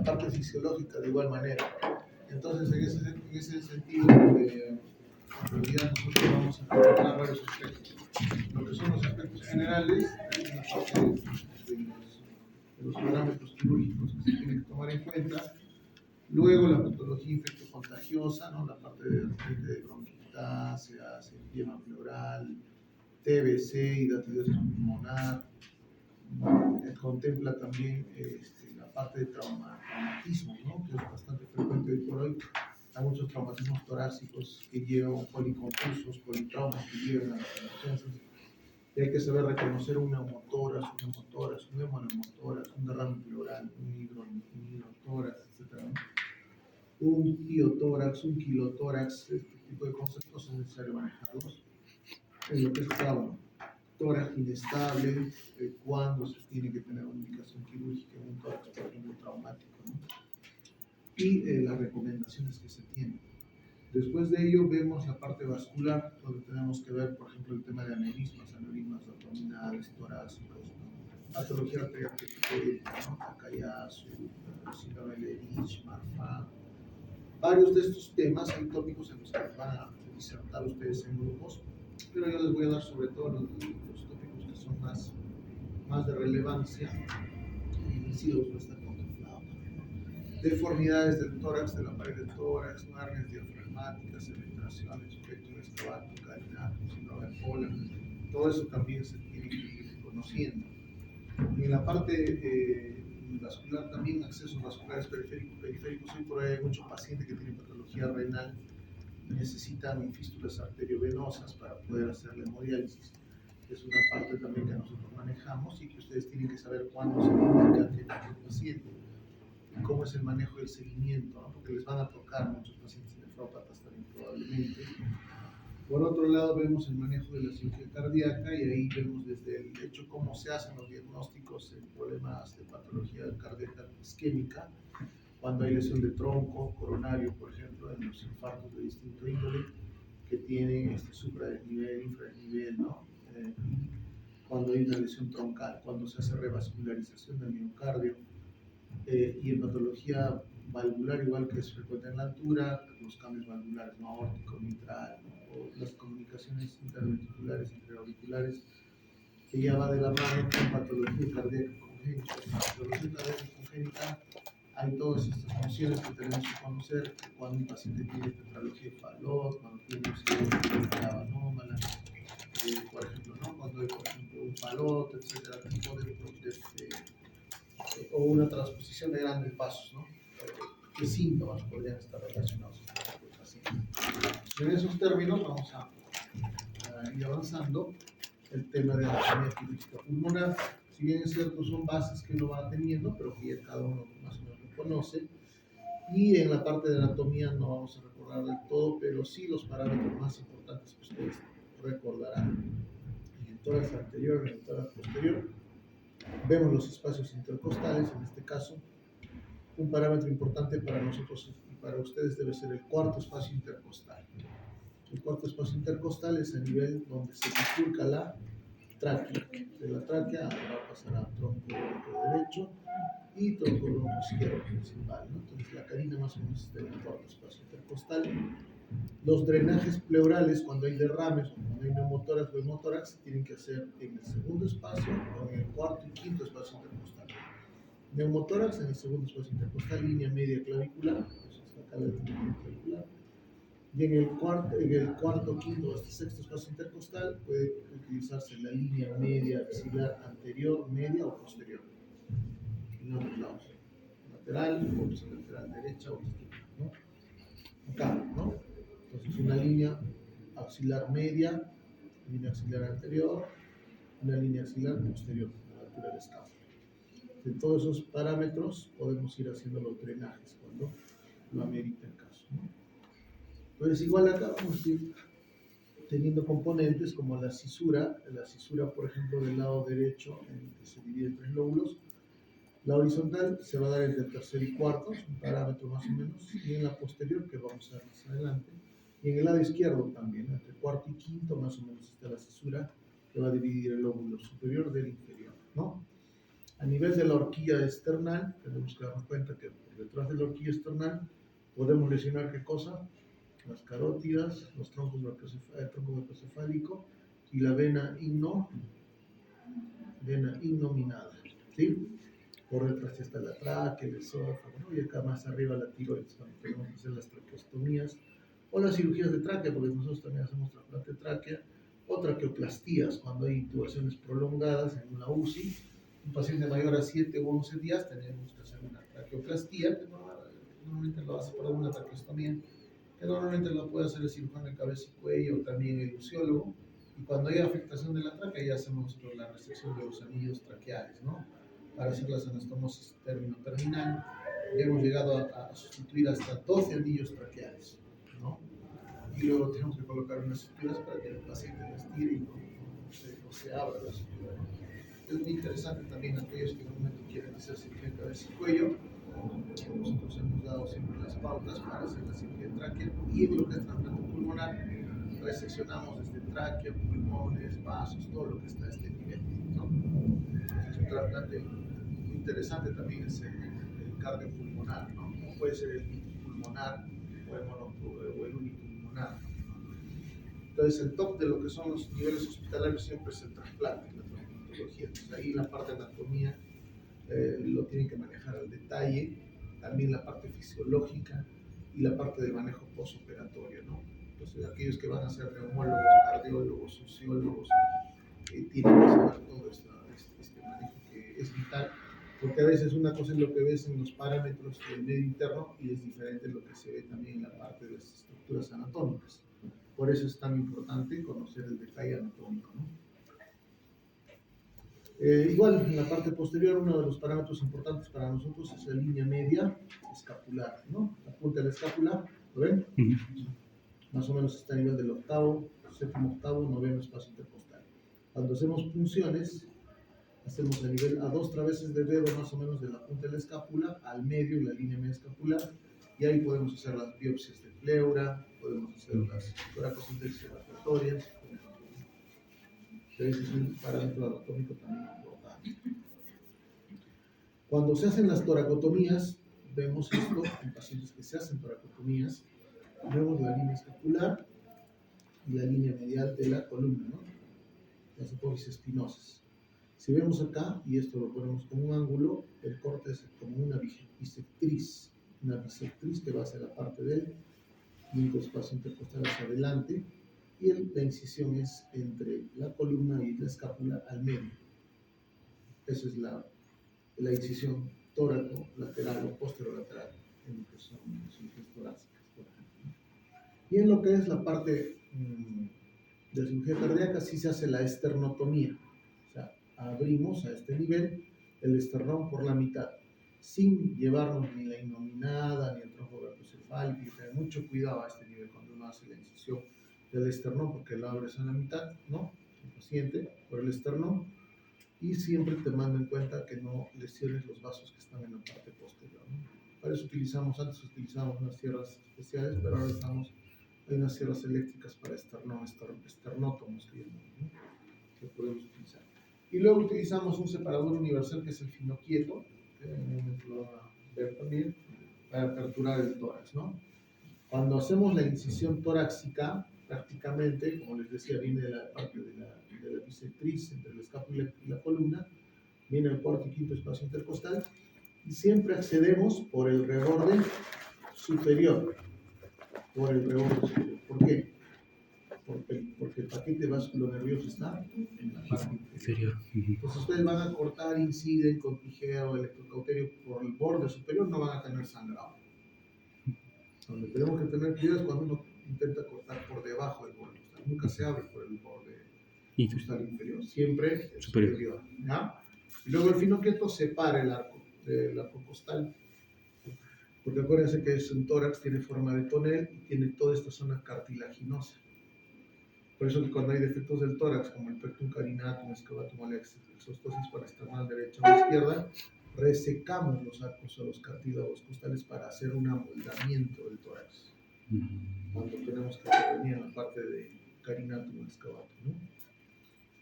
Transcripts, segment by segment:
parte fisiológica de igual manera. Entonces, en ese sentido, en realidad nosotros vamos a encontrar varios aspectos. Lo que son los aspectos generales, una parte de los parámetros quirúrgicos que se tienen que tomar en cuenta. Luego la patología infectocontagiosa, ¿no? La parte de bronquiectasia, edema pleural, TBC, hidatidosis pulmonar. Contempla también la parte de traumatismo, ¿no? Que es bastante frecuente hoy por hoy. Hay muchos traumatismos torácicos que llevan policontusos, politraumas que llevan a las emergencias. Y hay que saber reconocer un neumotórax, un hemoneumotórax, un derrame pleural, un hidrotórax, etc. Un piotórax, un kilotórax, este tipo de conceptos es necesario manejarlos en lo que es trauma. Tórax inestable, cuando se tiene que tener una indicación quirúrgica en un tórax, por ejemplo, traumático, ¿no? Y las recomendaciones que se tienen. Después de ello vemos la parte vascular, donde tenemos que ver, por ejemplo, el tema de aneurismas abdominales, torácicos, ¿no? Patología arterial periférica, ¿no? Takayasu, síndrome de Rich, Marfan. Varios de estos temas hay tópicos en los que van a disertar ustedes en grupos, pero yo les voy a dar sobre todo los tópicos que son más de relevancia y sí los voy a estar contemplado también, ¿no? Deformidades del tórax, de la pared del tórax, hernias diafragmáticas, evitaciones, infección escabática, síndrome de Poland, todo eso también se tiene que ir conociendo. Y en la parte vascular también, accesos vasculares periféricos, hoy por ahí hay muchos pacientes que tienen patología renal y necesitan fístulas arteriovenosas para poder hacer la hemodiálisis. Es una parte también que nosotros manejamos y que ustedes tienen que saber cuándo se indica que el paciente y cómo es el manejo del seguimiento, ¿no? Porque les van a tocar muchos pacientes nefrópatas también probablemente. Por otro lado, vemos el manejo de la cirugía cardíaca y ahí vemos desde el hecho cómo se hacen los diagnósticos en problemas de patología cardíaca isquémica, cuando hay lesión de tronco, coronario, por ejemplo, en los infartos de distinto índole que tienen supradesnivel, infradesnivel, ¿no? Y cuando hay una lesión troncal, cuando se hace revascularización del miocardio, y en patología valvular, igual que es frecuente en la altura, los cambios valvulares, ¿no? Aórtico, mitral, ¿no? O las comunicaciones interventriculares, interauriculares, que ya va de la mano con patología cardíaca congénita. En la patología cardíaca congénita hay todas estas nociones que tenemos que conocer, cuando un paciente tiene tetralogía de Fallot, cuando tiene un clava anómala, por ejemplo, ¿no? Cuando hay, por ejemplo, un Fallot, etcétera, tipo o una transposición de grandes vasos, ¿no? ¿Qué síntomas podrían estar relacionados con el paciente? En esos términos vamos a ir avanzando. El tema de la anatomía quirúrgica pulmonar, si bien es cierto, son bases que uno va teniendo, pero que ya cada uno más o menos lo conoce. Y en la parte de anatomía no vamos a recordar del todo, pero sí los parámetros más importantes que ustedes recordarán. En el tórax anterior, en el tórax posterior, vemos los espacios intercostales. En este caso, un parámetro importante para nosotros y para ustedes debe ser el cuarto espacio intercostal. El cuarto espacio intercostal es el nivel donde se bifurca la tráquea. De la tráquea va a pasar a tronco derecho y tronco izquierdo principal, ¿no? Entonces la carina más o menos está en el cuarto espacio intercostal. Los drenajes pleurales, cuando hay derrames o cuando hay neumotórax o hemotórax, tienen que hacer en el segundo espacio o en el cuarto y quinto espacio intercostal. Neumotórax en el segundo espacio intercostal, línea media clavicular, eso es acá la línea media clavicular. Y en el cuarto, quinto hasta sexto espacio intercostal puede utilizarse la línea media axilar anterior, media o posterior. En ambos lados. Lateral, opción lateral derecha o izquierda, ¿no? Acá, ¿no? Entonces una línea axilar media, línea axilar anterior, una línea axilar posterior, a la altura del escápulo. De todos esos parámetros podemos ir haciendo los drenajes cuando lo amerita el caso, ¿no? Entonces igual acá vamos a ir teniendo componentes como la cisura por ejemplo del lado derecho que se divide en tres lóbulos. La horizontal se va a dar entre el tercer y cuarto, es un parámetro más o menos, y en la posterior, que vamos a ver más adelante, y en el lado izquierdo también, entre cuarto y quinto más o menos está la cisura que va a dividir el lóbulo superior del inferior, ¿no? A nivel de la horquilla external, tenemos que darnos cuenta que por detrás de la horquilla external podemos lesionar qué cosa, las carótidas, los troncos el tronco brachiocefálico y la vena innominada, ¿sí? Por detrás está la tráquea, el esófago, ¿no? Y acá más arriba la tiroides, cuando tenemos que hacer las traqueostomías o las cirugías de tráquea, porque nosotros también hacemos trasplante de tráquea, o traqueoplastías, cuando hay intubaciones prolongadas en una UCI. Un paciente mayor a 7 u 11 días tenemos que hacer una traqueoplastía, que normalmente lo hace para una traqueostomía, que normalmente lo puede hacer el cirujano de cabeza y cuello o también el luciólogo. Y cuando hay afectación de la tráquea, ya hacemos la resección de los anillos traqueales, ¿no? Para hacer las anastomosis término-terminal. Hemos llegado a sustituir hasta 12 anillos traqueales, ¿no? Y luego tenemos que colocar unas suturas para que el paciente no estire y no se abra la sutura. Es muy interesante también aquellos que en un momento quieren hacer cirugía de cabeza y cuello. Nosotros hemos dado siempre las pautas para hacer la cirugía de tráquea y en lo que es trasplante pulmonar, reseccionamos desde tráquea, pulmones, vasos, todo lo que está a este nivel, ¿no? Entonces, un trasplante interesante también es el cardiopulmonar, ¿no? Puede ser el mitipulmonar o el unipulmonar. Entonces, el top de lo que son los niveles hospitalarios siempre es el trasplante, la traumatología. Entonces, ahí la parte de anatomía lo tienen que manejar al detalle, también la parte fisiológica y la parte del manejo postoperatorio, ¿no? Entonces, aquellos que van a ser neumólogos, cardiólogos, sociólogos, tienen que saber todo este manejo que es vital, porque a veces una cosa es lo que ves en los parámetros del medio interno y es diferente lo que se ve también en la parte de las estructuras anatómicas. Por eso es tan importante conocer el detalle anatómico, ¿no? Igual, en la parte posterior, uno de los parámetros importantes para nosotros es la línea media escapular, ¿no? La punta de la escápula, ¿lo ven? Más o menos está a nivel del octavo, séptimo, octavo, noveno espacio intercostal. Cuando hacemos punciones, hacemos a nivel a 2 traveses de dedo más o menos de la punta de la escápula al medio y la línea media escapular, y ahí podemos hacer las biopsias de pleura, podemos hacer las toracocentesis evacuatorias. Ese es un parámetro anatómico también importante. Cuando se hacen las toracotomías, vemos esto en pacientes que se hacen toracotomías, vemos la línea escapular y la línea medial de la columna, ¿no? Las hipófisis espinosas. Si vemos acá, y esto lo ponemos como un ángulo, el corte es como una bisectriz que va hacia la parte del microespacio intercostal hacia adelante, y la incisión es entre la columna y la escápula al medio. Esa es la incisión tóraco-lateral o posterolateral en lo que son cirugías torácicas, por ejemplo. Y en lo que es la parte de cirugía cardíaca, sí se hace la esternotomía. O sea, abrimos a este nivel el esternón por la mitad, sin llevarnos ni la innominada ni el tronco brachiocefálico. Hay que tener mucho cuidado a este nivel cuando uno hace la incisión del esternón, porque lo abres a la mitad, ¿no? El paciente por el esternón. Y siempre te mando en cuenta que no lesiones los vasos que están en la parte posterior, ¿no? Para eso antes utilizábamos unas sierras especiales, pero ahora hay unas sierras eléctricas para esternótomos que podemos utilizar. Y luego utilizamos un separador universal que es el finoquieto, que en un momento lo van a ver también, para aperturar el tórax, ¿no? Cuando hacemos la incisión torácica, prácticamente, como les decía, viene de la parte de la bisectriz entre la escápula y la columna, viene el cuarto y quinto espacio intercostal, y siempre accedemos por el reborde superior. ¿Por qué? Porque el paquete vasculonervioso está en la parte inferior. Entonces ustedes van a cortar, inciden con tijera o electrocauterio por el borde superior, no van a tener sangrado. Donde tenemos que tener cuidado es cuando uno intenta cortar por debajo del borde costal. Nunca se abre por el borde costal inferior, siempre el superior. ¿Ya? Y luego el finoquieto separa el arco costal. Porque acuérdense que es un tórax, tiene forma de tonel y tiene toda esta zona cartilaginosa. Por eso que cuando hay defectos del tórax, como el pectum carinatum, excavatum o la exostosis parasternal derecha o izquierda, resecamos los arcos o los cartílagos costales para hacer un amoldamiento del tórax. Cuando tenemos que intervenir en la parte de carinatum o excavatum, ¿no?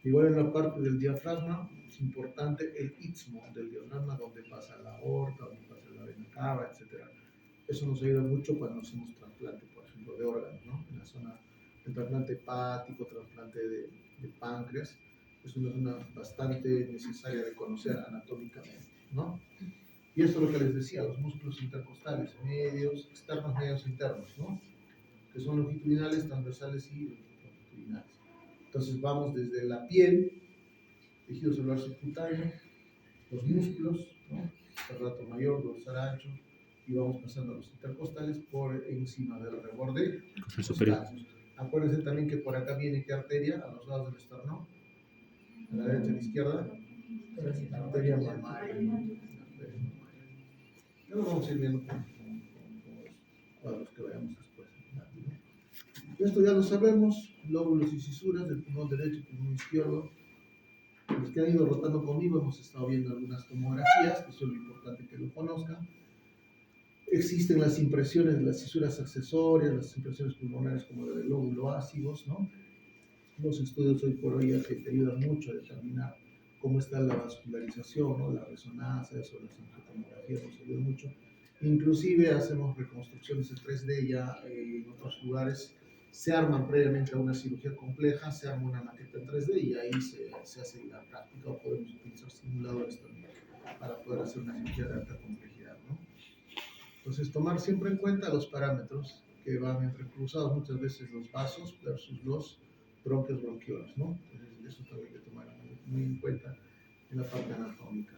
Igual en la parte del diafragma es importante el istmo del diafragma, donde pasa la aorta, donde pasa la vena cava, etc. Eso nos ayuda mucho cuando hacemos trasplante, por ejemplo, de órganos, ¿no? En la zona del trasplante hepático, trasplante de páncreas, es una zona bastante necesaria de conocer anatómicamente, ¿no? Y eso es lo que les decía, los músculos intercostales, medios, externos, medios, internos, ¿no? Que son longitudinales, transversales y longitudinales. Entonces vamos desde la piel, tejido celular subcutáneo, los músculos, ¿no? Serrato mayor, dorsal ancho, y vamos pasando a los intercostales por encima del reborde superior. costal. Acuérdense también que por acá viene que arteria a los lados del esternón, a la derecha y a la izquierda, arteria mamaria. Ya lo vamos a ir viendo con los cuadros que veamos después. Esto ya lo sabemos, lóbulos y cisuras del pulmón derecho y pulmón izquierdo. Los que han ido rotando conmigo hemos estado viendo algunas tomografías, que eso es lo importante que lo conozcan. Existen las impresiones de las cisuras accesorias, las impresiones pulmonares como la del lóbulo ácidos, ¿no? Los estudios hoy por hoy ya que te ayudan mucho a determinar cómo está la vascularización, ¿no? La resonancia, eso, las angiotomografías nos ayudan mucho. Inclusive hacemos reconstrucciones en 3D ya en otros lugares. Se arman previamente a una cirugía compleja, se arma una maqueta en 3D y ahí se hace la práctica, o podemos utilizar simuladores también para poder hacer una cirugía de alta complejidad, ¿no? Entonces, tomar siempre en cuenta los parámetros que van entrecruzados, muchas veces los vasos versus los bronquios bronquioles, ¿no? Entonces, eso también hay que tomar muy en cuenta en la parte anatómica.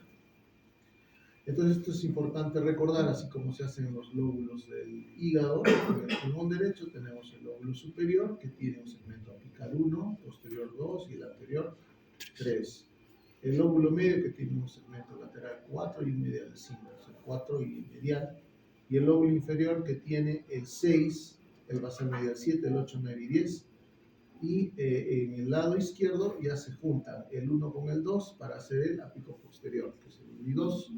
Entonces, esto es importante recordar, así como se hacen los lóbulos del hígado. En el pulmón derecho tenemos el lóbulo superior, que tiene un segmento apical 1, posterior 2 y el anterior 3. El lóbulo medio, que tiene un segmento lateral 4 y un medial 5, o sea, 4 y medial. Y el lóbulo inferior, que tiene el 6, el basal medial 7, el 8, 9 y 10. Y en el lado izquierdo ya se juntan el 1 con el 2 para hacer el apico posterior, que es el 1 y 2.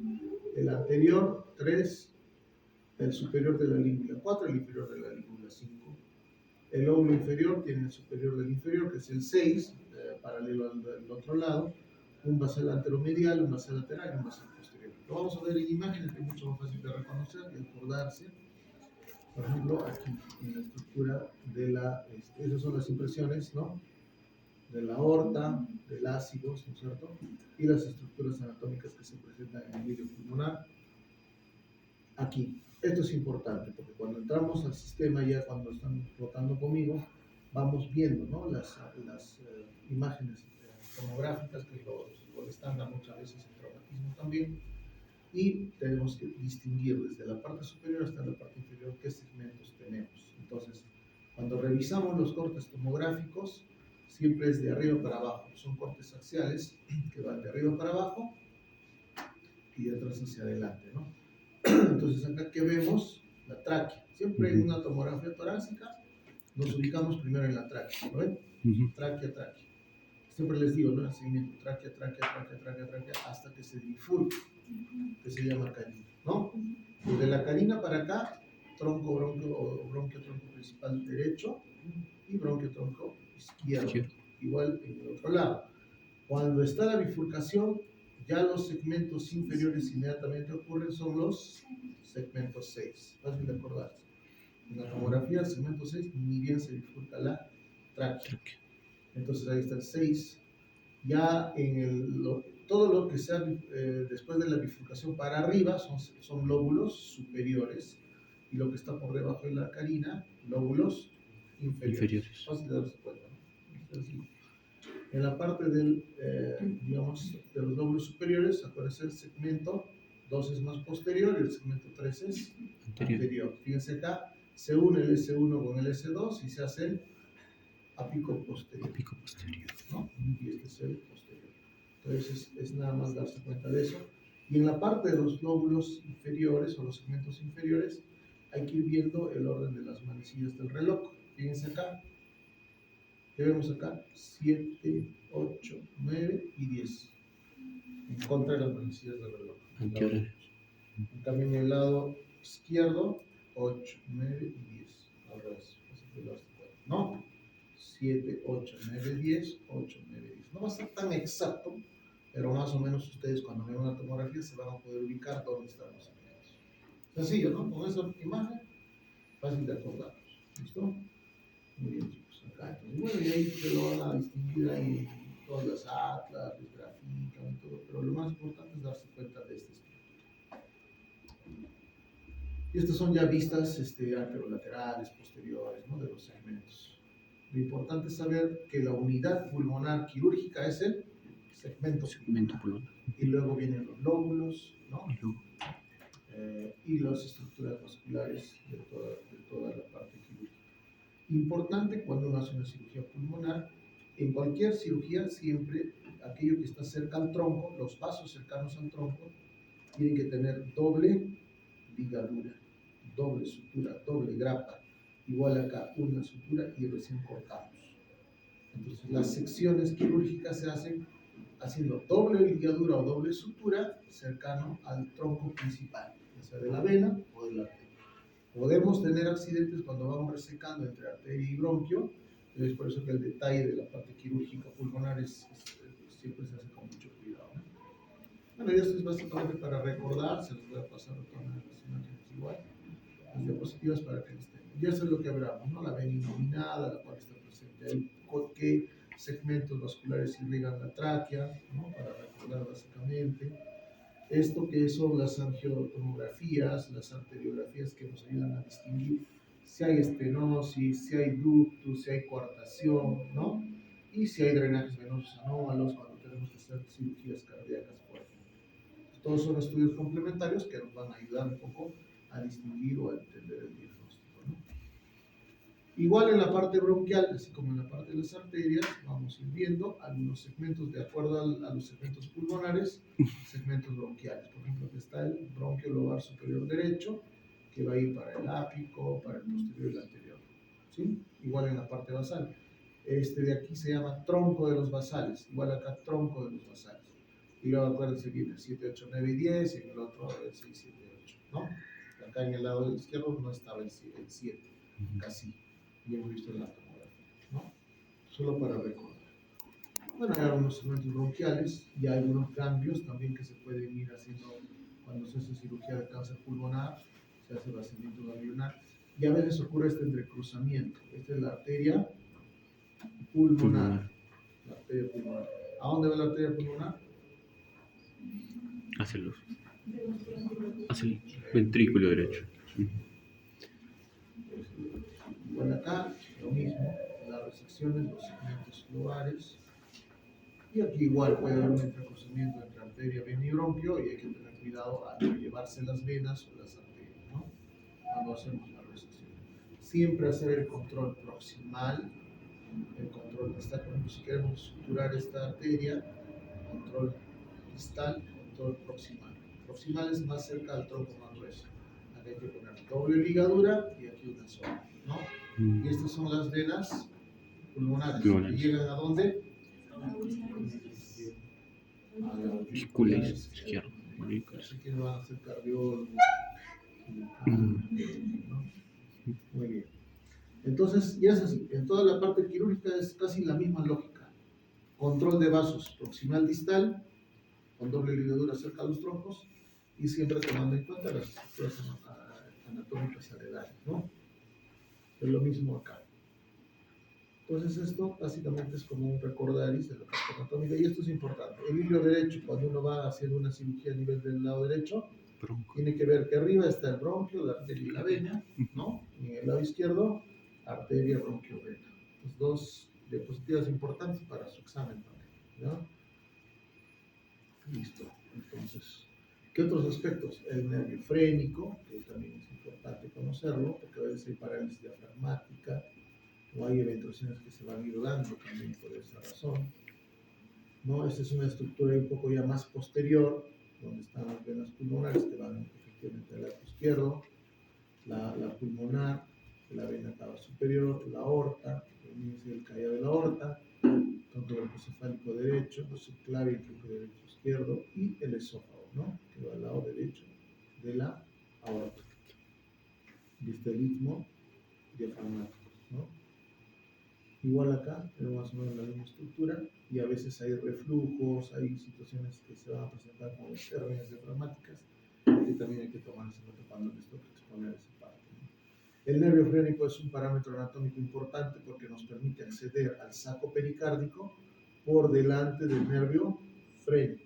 El anterior 3, el superior de la lígula 4, el inferior de la lígula 5. El lóbulo inferior tiene el superior del inferior, que es el 6, paralelo al otro lado, un basal anteromedial, un basal lateral y un basal posterior. Lo vamos a ver en imágenes, que es mucho más fácil de reconocer y acordarse. Por ejemplo, aquí en la estructura de esas son las impresiones, ¿no? De la aorta, del ácido, ¿no es cierto? Y las estructuras anatómicas que se presentan en el vidrio pulmonar. Aquí, esto es importante, porque cuando entramos al sistema, ya cuando están rotando conmigo, vamos viendo, ¿no? las imágenes tomográficas, que es lo estándar muchas veces en traumatismo también, y tenemos que distinguir desde la parte superior hasta la parte inferior qué segmentos tenemos. Entonces, cuando revisamos los cortes tomográficos, siempre es de arriba para abajo. Son cortes axiales que van de arriba para abajo y de atrás hacia adelante, ¿no? Entonces, acá que vemos la tráquea. Siempre en una tomografía torácica nos ubicamos primero en la tráquea, ¿no ven? Tráquea, tráquea. Siempre les digo, ¿no? El seguimiento, tráquea, tráquea, tráquea, tráquea, tráquea, hasta que se bifurque, que se llama carina, ¿no? Desde la carina para acá, tronco, bronquio o bronquio, tronco principal derecho y bronquio, tronco izquierdo. Igual en el otro lado. Cuando está la bifurcación, ya los segmentos inferiores inmediatamente ocurren, son los segmentos 6. Fácil de acordarse. En la tomografía, el segmento 6 ni bien se bifurca la tráquea. Entonces ahí está el 6. Ya todo lo que sea después de la bifurcación para arriba son lóbulos superiores, y lo que está por debajo de la carina, lóbulos inferiores. Fácil de darse cuenta, ¿no? En la parte digamos, de los lóbulos superiores aparece el segmento 2 es más posterior y el segmento 3 es anterior. Fíjense acá, se une el S1 con el S2 y se hace el apico posterior. ¿No? Y este es el posterior. Entonces es nada más darse cuenta de eso. Y en la parte de los lóbulos inferiores o los segmentos inferiores hay que ir viendo el orden de las manecillas del reloj. Fíjense acá. ¿Qué vemos acá? 7, 8, 9 y 10. En contra de las manecillas del reloj. En cambio, en el lado izquierdo, 8, 9 y 10. Al revés. ¿No? 7, 8, 9, 10, 8, 9, 10. No va a ser tan exacto, pero más o menos ustedes cuando vean una tomografía se van a poder ubicar dónde están los segmentos. Sencillo, ¿no? Con esa imagen, fácil de acordar. ¿Listo? Muy bien, chicos. Acá, entonces, bueno, y ahí se lo van a distinguir ahí todas las atlas, les grafican y todo, pero lo más importante es darse cuenta de este estructura. Y estas son ya vistas anterolaterales, posteriores, ¿no? De los segmentos. Lo importante es saber que la unidad pulmonar quirúrgica es el segmento pulmonar. Y luego vienen los lóbulos, ¿no? Y las estructuras vasculares de toda la parte quirúrgica. Importante cuando uno hace una cirugía pulmonar, en cualquier cirugía siempre aquello que está cerca al tronco, los vasos cercanos al tronco, tienen que tener doble ligadura, doble sutura, doble grapa. Igual acá, una sutura y recién cortamos. Entonces las secciones quirúrgicas se hacen haciendo doble ligadura o doble sutura cercano al tronco principal, ya sea de la vena o de la arteria. Podemos tener accidentes cuando vamos resecando entre arteria y bronquio, es por eso que el detalle de la parte quirúrgica pulmonar siempre se hace con mucho cuidado, ¿no? Bueno, y esto es básicamente para recordar, se los voy a pasar a todas las imágenes igual, las diapositivas para que estén. Y eso es lo que hablamos, ¿no? La vena inominada, la cual está presente ahí, qué segmentos vasculares irrigan la tráquea, ¿no? Para recordar básicamente. Esto que son las angiotomografías, las arteriografías que nos ayudan a distinguir si hay estenosis, si hay ductus, si hay coartación, ¿no? Y si hay drenajes venosos anómalos cuando tenemos que hacer cirugías cardíacas, por ejemplo. Todos son estudios complementarios que nos van a ayudar un poco a distinguir o a entender el diagnóstico, ¿no? Igual en la parte bronquial, así como en la parte de las arterias, vamos a ir viendo algunos segmentos de acuerdo a los segmentos pulmonares, segmentos bronquiales. Por ejemplo, aquí está el bronquio lobar superior derecho, que va a ir para el ápico, para el posterior y el anterior. ¿Sí? Igual en la parte basal. Este de aquí se llama tronco de los basales, igual acá tronco de los basales. Y luego acuérdense que el 7, 8, 9 y 10, y en el otro el 6, 7, 8, ¿no? Acá en el lado izquierdo no estaba el 7, casi. Y hemos visto en la tomografía, ¿no? Solo para recordar. Bueno, hay algunos segmentos bronquiales y hay algunos cambios también que se pueden ir haciendo cuando se hace cirugía de cáncer pulmonar, se hace vaciamiento ganglionar y a veces ocurre este entrecruzamiento. Esta es la arteria pulmonar. La arteria pulmonar. ¿A dónde va la arteria pulmonar? Hacia el ventrículo derecho. Bueno, acá lo mismo, las resecciones, los segmentos lobares. Y aquí igual puede haber un entrecruzamiento entre arteria, vena y bronquio y hay que tener cuidado a no llevarse las venas o las arterias, ¿no? Cuando hacemos la resección. Siempre hacer el control proximal, el control distal. Por ejemplo, si queremos suturar esta arteria, control distal, control proximal. Proximal es más cerca del tronco más grueso. Aquí hay que poner doble ligadura y aquí una sola, ¿no? Y estas son las venas pulmonares. ¿Que llegan a dónde? A la auricula izquierda. Así que van a ser cardiólogos. ¿No? Muy bien. Entonces, ya es así. En toda la parte quirúrgica es casi la misma lógica. Control de vasos proximal distal, con doble ligadura cerca de los troncos, y siempre tomando en cuenta las estructuras anatómicas aledañas, ¿no? Es lo mismo acá. Entonces esto básicamente es como un recordaris de la parte anatómica y esto es importante. El hilo derecho, cuando uno va haciendo una cirugía a nivel del lado derecho, tiene que ver que arriba está el bronquio, la arteria y la vena, ¿no? Y en el lado izquierdo, arteria, bronquio, vena. Entonces, dos diapositivas importantes para su examen también, ¿no? Listo. Entonces, ¿qué otros aspectos? El nervio frénico, que también es importante conocerlo, porque a veces hay parálisis diafragmática, o hay eventuaciones que se van a ir dando también por esa razón, ¿no? Esta es una estructura un poco ya más posterior, donde están las venas pulmonares que van efectivamente al lado izquierdo, la pulmonar, la vena cava superior, la aorta, el callado de la aorta, tanto el cefálico derecho, el subclavio entre el derecho e izquierdo, y el esófago, ¿no? Que va al lado derecho de la aorta. Viste el istmo diafragmático, ¿no? Igual acá tenemos más o menos la misma estructura y a veces hay reflujos, hay situaciones que se van a presentar como hernias diafragmáticas que también hay que tomarse en cuenta cuando les toca exponer esa parte, ¿no? El nervio frénico es un parámetro anatómico importante porque nos permite acceder al saco pericárdico por delante del nervio frénico.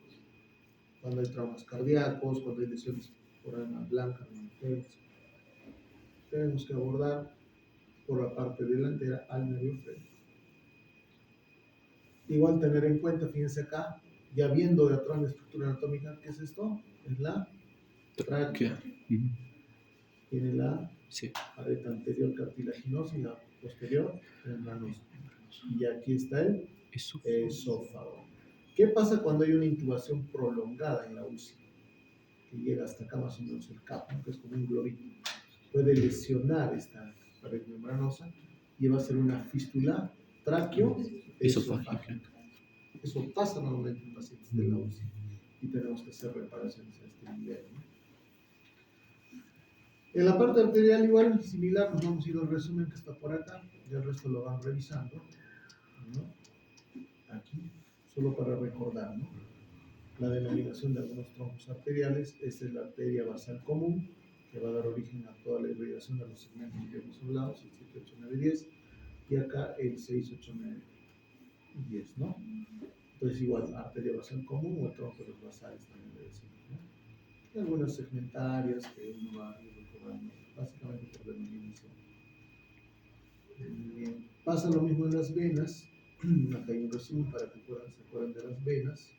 Cuando hay traumas cardíacos, cuando hay lesiones por arma blanca, tenemos que abordar por la parte delantera al nervio frénico. Igual tener en cuenta, fíjense acá, ya viendo de atrás la estructura anatómica, ¿qué es esto? Es la tráquea. Tiene la Sí. pared anterior cartilaginosa y la posterior membranosa. Y aquí está el esófago. ¿Qué pasa cuando hay una intubación prolongada en la UCI? Que llega hasta acá más o menos el capo, que es como un globito. Puede lesionar esta pared membranosa y va a ser una fístula tráqueo-esofágica. Eso pasa normalmente en pacientes de la UCI y tenemos que hacer reparaciones a este nivel, ¿no? En la parte arterial igual, similar, nos vamos a ir al resumen que está por acá, y el resto lo van revisando, ¿no? Aquí, solo para recordar, ¿no? La denominación de algunos trombos arteriales. Esta es la arteria basal común, que va a dar origen a toda la irrigación de los segmentos que hemos hablado, el 7, 8, 9, 10, y acá el 6, 8, 9, 10, ¿no? Entonces igual, arteria basal común o el tronco de los basales también le decimos, ¿no? Y algunas segmentarias que uno va a ir recordando, básicamente por denominación. Bien. Pasa lo mismo en las venas. Acá hay un resumen para que se acuerden de las venas.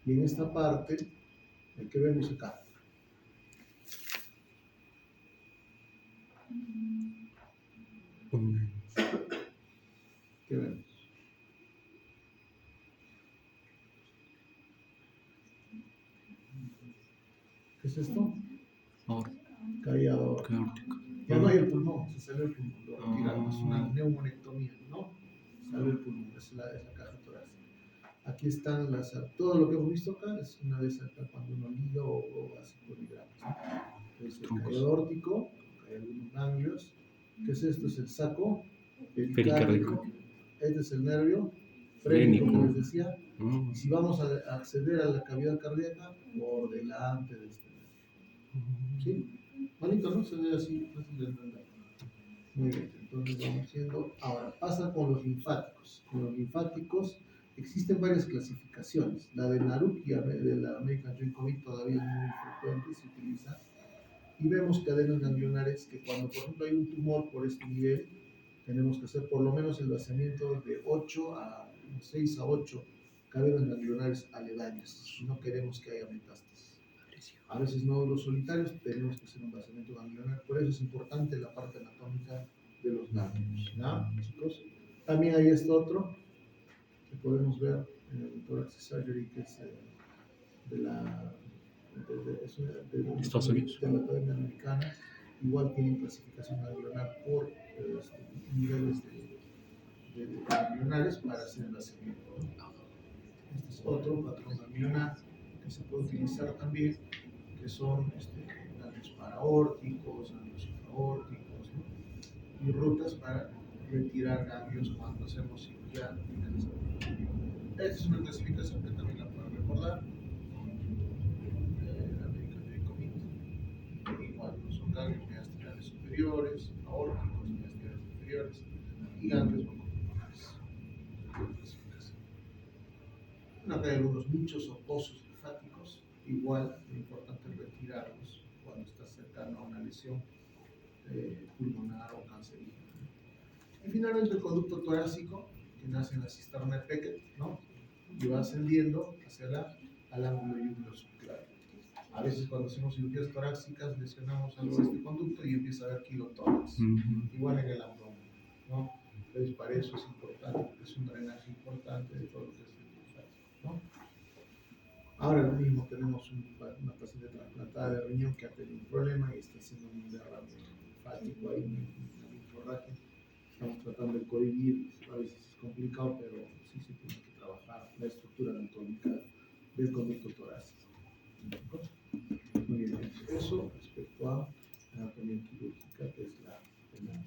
Y en esta parte, el que vemos acá. ¿Qué vemos? ¿Qué es esto? Caída aórtica. Ya no hay el pulmón, se salió el pulmón, lo retiraron. Es una neumonectomía, ¿no? Sale el pulmón, es la caja torácica. Aquí están todo lo que hemos visto acá es una vez acá cuando uno liga o hace poligramas, ¿no? Es el caído aórtico, hay algunos ganglios. ¿Qué es esto? Es el saco pericárdico. Este es el nervio frénico, como les decía. Y si vamos a acceder a la cavidad cardíaca, por delante de este nervio. ¿Sí? Bonito, ¿no? Se ve así, fácil de entender. Muy bien, entonces vamos viendo. Ahora, pasa con los linfáticos. Con los linfáticos existen varias clasificaciones. La de Narukia, de la American Joint Committee, todavía es muy frecuente, se utiliza. Y vemos cadenas ganglionares que cuando, por ejemplo, hay un tumor por este nivel, tenemos que hacer por lo menos el vaciamiento de 6 a 8 cadenas ganglionares aledañas. No queremos que haya metástasis. A veces nódulos solitarios, tenemos que hacer un vaciamiento ganglionar. Por eso es importante la parte anatómica de los ganglios, ¿no, chicos? También hay este otro que podemos ver en el thoracic surgery, que es de la Estados Unidos. De la Academia Americana. Igual tienen clasificación ganglionar por niveles de ganglionares para hacer el vaciamiento, ¿no? Este es otro patrón ganglionar que se puede utilizar también, que son ganglios paraórticos, ganglios supraórticos, ¿no? Y rutas para retirar ganglios cuando hacemos cirugía de cáncer. Esta es una clasificación que también la pueden recordar. La American Joint Committee. Igual, ¿no? Son ganglios mediastinales superiores, aórticos, mediastinales inferiores y ganglios broncotumorares. Acá hay algunos nichos o pozos linfáticos. Igual, es importante retirarlos cuando está cercano a una lesión pulmonar o cancerígena. Y finalmente el conducto torácico, que nace en la cisterna de Beckett, ¿no? Y va ascendiendo al ángulo yúgulo subclavio. A veces cuando hacemos cirugías torácicas lesionamos algo de este conducto y empieza a haber kilotórax. Igual en el abdomen, ¿no? Entonces para eso es importante, porque es un drenaje importante de todo lo que es el linfático, ¿no? Ahora lo mismo, tenemos una paciente trasplantada de riñón que ha tenido un problema y está haciendo un derrame linfático, hay una linforragia. Estamos tratando de cohibir, a veces es complicado, pero sí se tiene que trabajar la estructura anatómica del conducto torácico. Muy bien, eso respecto a anatomía quirúrgica, que es la penal.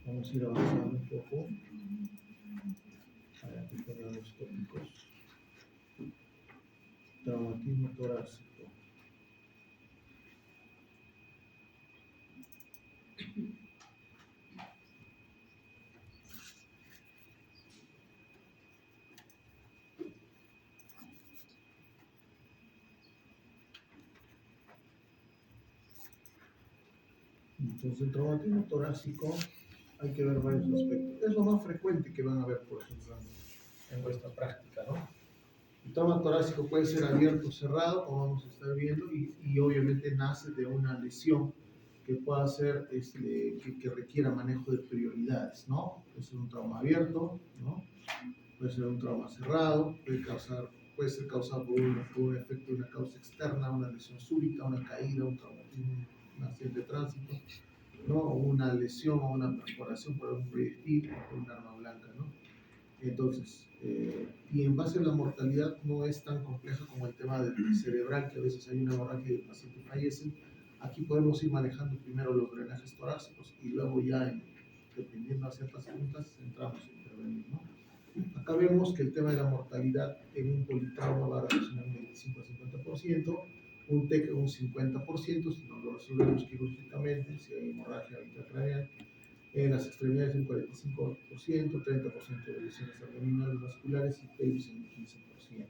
Vamos a ir avanzando un poco. Entonces, el traumatismo torácico hay que ver varios aspectos. Es lo más frecuente que van a ver, por ejemplo, en vuestra práctica, ¿no? El trauma torácico puede ser abierto o cerrado, como vamos a estar viendo, y obviamente nace de una lesión que pueda ser, que requiera manejo de prioridades, ¿no? Puede ser un trauma abierto, ¿no? Puede ser un trauma cerrado, puede ser causado por un efecto de una causa externa, una lesión súbita, una caída, un traumatismo, un accidente de tránsito, ¿no? O una lesión o una perforación por un proyectil o por un arma blanca, ¿no? Entonces, y en base a la mortalidad no es tan compleja como el tema del cerebral, que a veces hay una hemorragia y el paciente fallece. Aquí podemos ir manejando primero los drenajes torácicos y luego ya, dependiendo de ciertas circunstancias, entramos a intervenir, ¿no? Acá vemos que el tema de la mortalidad en un politrauma va a representar un 25 a 50%, un TEC un 50%, si no lo resolvemos quirúrgicamente, si hay hemorragia intracraneal, en las extremidades un 45%, 30% de lesiones abdominales vasculares y pelvis en un 15%.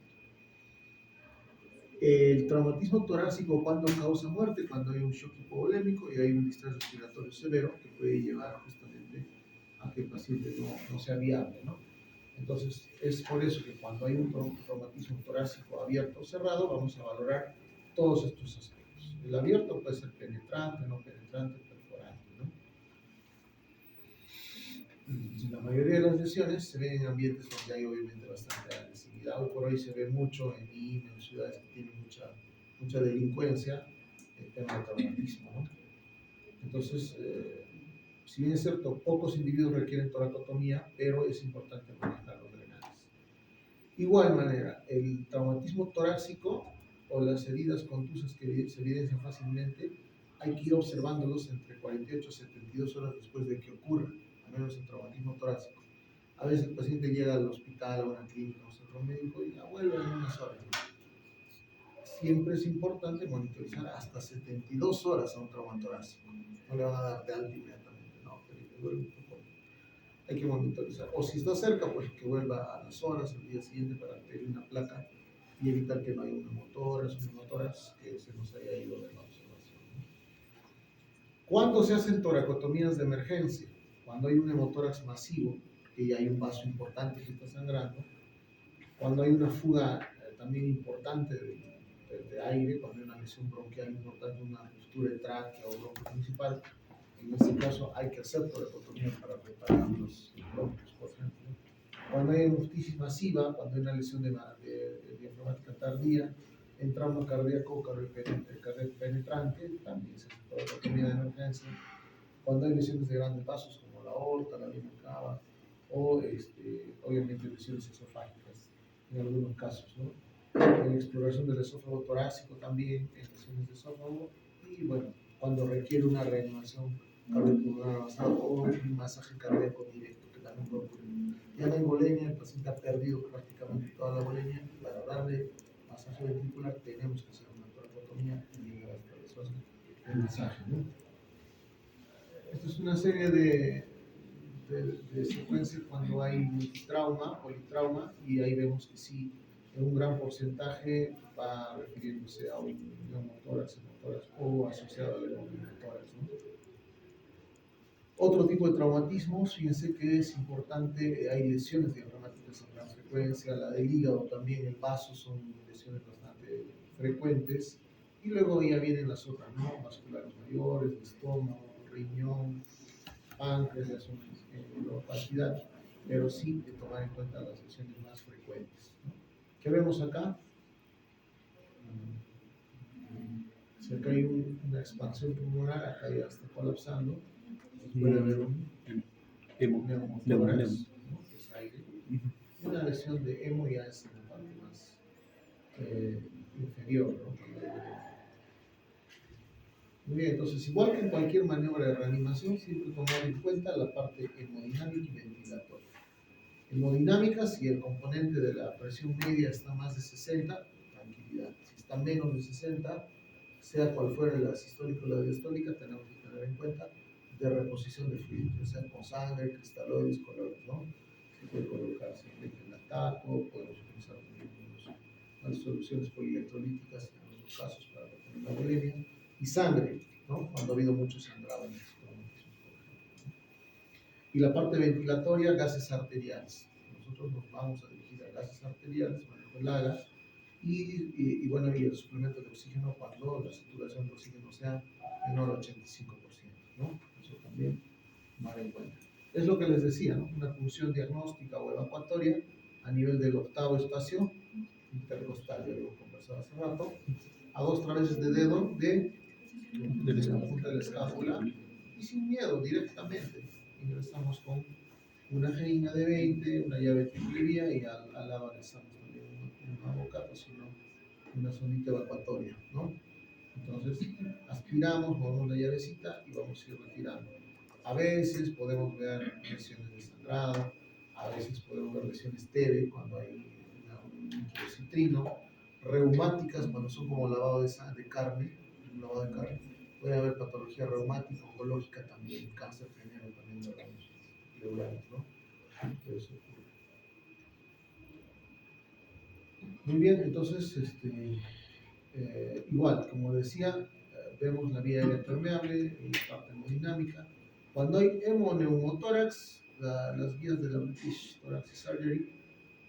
El traumatismo torácico, cuando causa muerte, cuando hay un shock hipovolémico y hay un distrés respiratorio severo que puede llevar justamente a que el paciente no sea viable, ¿no? Entonces, es por eso que cuando hay un traumatismo torácico abierto o cerrado, vamos a valorar todos estos aspectos. El abierto puede ser penetrante, no penetrante, perforante, ¿no? La mayoría de las lesiones se ven en ambientes donde hay obviamente bastante agresividad. Hoy por hoy se ve mucho en Lima, en ciudades que tienen mucha delincuencia, el tema del traumatismo, ¿no? Entonces, si bien es cierto, pocos individuos requieren toracotomía, pero es importante manejar los drenajes. Igual manera, el traumatismo torácico o las heridas contusas que se evidencian fácilmente, hay que ir observándolos entre 48 y 72 horas después de que ocurra, al menos el traumatismo torácico. A veces el paciente llega al hospital, a una clínica, a un centro médico y ya vuelve en unas horas. Siempre es importante monitorizar hasta 72 horas a un trauma torácico. No le van a dar de alta inmediatamente, no, pero que vuelva un poco. Hay que monitorizar. O si está cerca, pues que vuelva a las horas, el día siguiente, para pedir una placa y evitar que no haya una motoras que se nos haya ido de la observación. ¿Cuándo se hacen toracotomías de emergencia? Cuando hay un hemotórax masivo, que ya hay un vaso importante que está sangrando, cuando hay una fuga también importante de aire, cuando hay una lesión bronquial importante, una ruptura de tráquea o bronquio principal, en este caso hay que hacer toracotomía para reparar los bronquios, por ejemplo. Cuando hay hemoptisis masiva, cuando hay una lesión de diafragmática tardía, en trauma cardíaco penetrante, también se hace toracotomía de emergencia. Cuando hay lesiones de grandes vasos como la aorta, la vena cava, o obviamente lesiones esofágicas en algunos casos, ¿no? En exploración del esófago torácico también, en lesiones de esófago, y bueno, cuando requiere una reanimación cardiopulmonar avanzada o un masaje cardíaco directo, que también puede ocurrir. Ya la embolemia, el paciente ha perdido prácticamente toda la bolemia, y para darle masaje ventricular tenemos que hacer una toracotomía y llegar hasta la zona del masaje, ¿no? Esto es una serie de secuencias cuando hay multitrauma, politrauma, y ahí vemos que sí, en un gran porcentaje va refiriéndose a un neumotórax, hemotórax o asociado al neumotórax, ¿no? Otro tipo de traumatismos, fíjense que es importante, hay lesiones diafragmáticas en gran frecuencia, la del hígado también, el vaso, son lesiones bastante frecuentes, y luego ya vienen las otras, ¿no? Vasculares mayores, estómago, riñón, páncreas, ya son en opacidad, pero sí de tomar en cuenta las lesiones más frecuentes, ¿no? ¿Qué vemos acá? Si acá hay una expansión pulmonar, acá ya está colapsando, puede haber un neumotórax, ¿no? Que es aire. Y una lesión de hemo ya es en la parte más inferior, ¿no? Muy bien, entonces, igual que en cualquier maniobra de reanimación, siempre tomar en cuenta la parte hemodinámica y ventilatoria. Hemodinámica, si el componente de la presión media está más de 60, tranquilidad. Si está menos de 60, sea cual fuera la sistólica o la diastólica, tenemos que tener en cuenta de reposición de fluidos, ya sea con sangre, cristaloides, colores, ¿no? Se puede colocar simplemente en lactato, podemos utilizar unas soluciones polielectrolíticas en algunos casos para retener la bulimia, y sangre, ¿no? Cuando ha habido mucho sangrado en el Y la parte ventilatoria, gases arteriales. Nosotros nos vamos a dirigir a gases arteriales, manejo el AGA, y bueno, y el suplemento de oxígeno cuando la saturación de oxígeno sea menor al 85%, ¿no? Eso también tomar en cuenta. Es lo que les decía, ¿no? Una función diagnóstica o evacuatoria a nivel del octavo espacio intercostal, ya lo conversaba hace rato, a 2 traveses de dedo de la punta de la escápula y sin miedo, directamente. Ingresamos con una jeringa de 20, una llave triplivia y al lado anexamos también un abocato, sino una sonita evacuatoria, ¿no? Entonces, aspiramos, movemos la llavecita y vamos a ir retirando. A veces podemos ver lesiones de sangrado, a veces podemos ver lesiones TB cuando hay un líquido citrino, reumáticas cuando son como lavado de carne, un lavado de carne. Puede haber patología reumática, oncológica también, cáncer genero también de órganos pleurales, ¿no? Eso ocurre. Muy bien, entonces, igual, como decía, vemos la vía aérea permeable, la parte hemodinámica. Cuando hay hemoneumotórax, las guías de la British Thoracic Surgery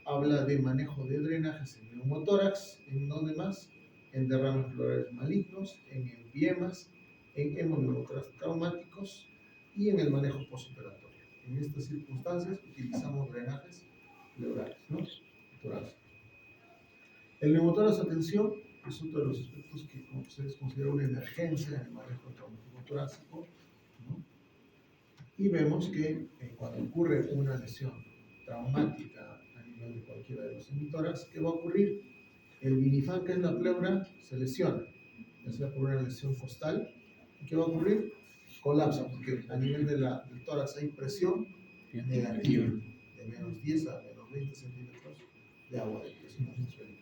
habla de manejo de drenajes en neumotórax, ¿en dónde más? En derrames pleurales malignos, en empiemas, en hemoneumotórax traumáticos y en el manejo postoperatorio. En estas circunstancias utilizamos drenajes pleurales, ¿no? Torácicos. El neumotórax, atención, es otro de los aspectos que ustedes consideran una emergencia en el manejo del traumatismo torácico, ¿no? Y vemos que cuando ocurre una lesión traumática a nivel de cualquiera de los hemitórax, ¿qué va a ocurrir? El vinifán, que es la pleura, se lesiona, ya sea por una lesión costal. ¿Y qué va a ocurrir? Colapsa, porque a nivel del tórax hay presión negativa, de menos 10 a menos 20 centímetros de agua de presión atmosférica.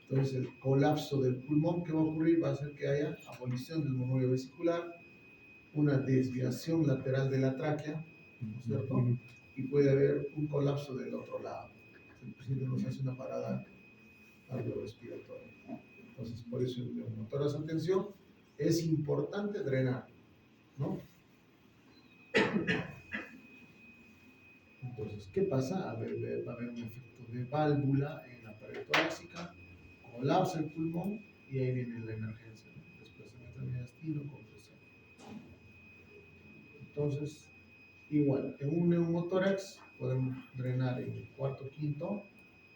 Entonces, el colapso del pulmón, ¿qué va a ocurrir? Va a hacer que haya abolición del monorio vesicular, una desviación lateral de la tráquea, ¿no es cierto? Y puede haber un colapso del otro lado. El paciente nos hace una parada cardiorrespiratoria. Entonces, por eso el neumotórax, atención, es importante drenar, ¿no? Entonces, ¿qué pasa? Va a haber un efecto de válvula en la pared torácica, colapsa el pulmón y ahí viene la emergencia, ¿no? Desplazamiento de mediastino, compresión. Entonces, igual, en un neumotórax podemos drenar en el cuarto, quinto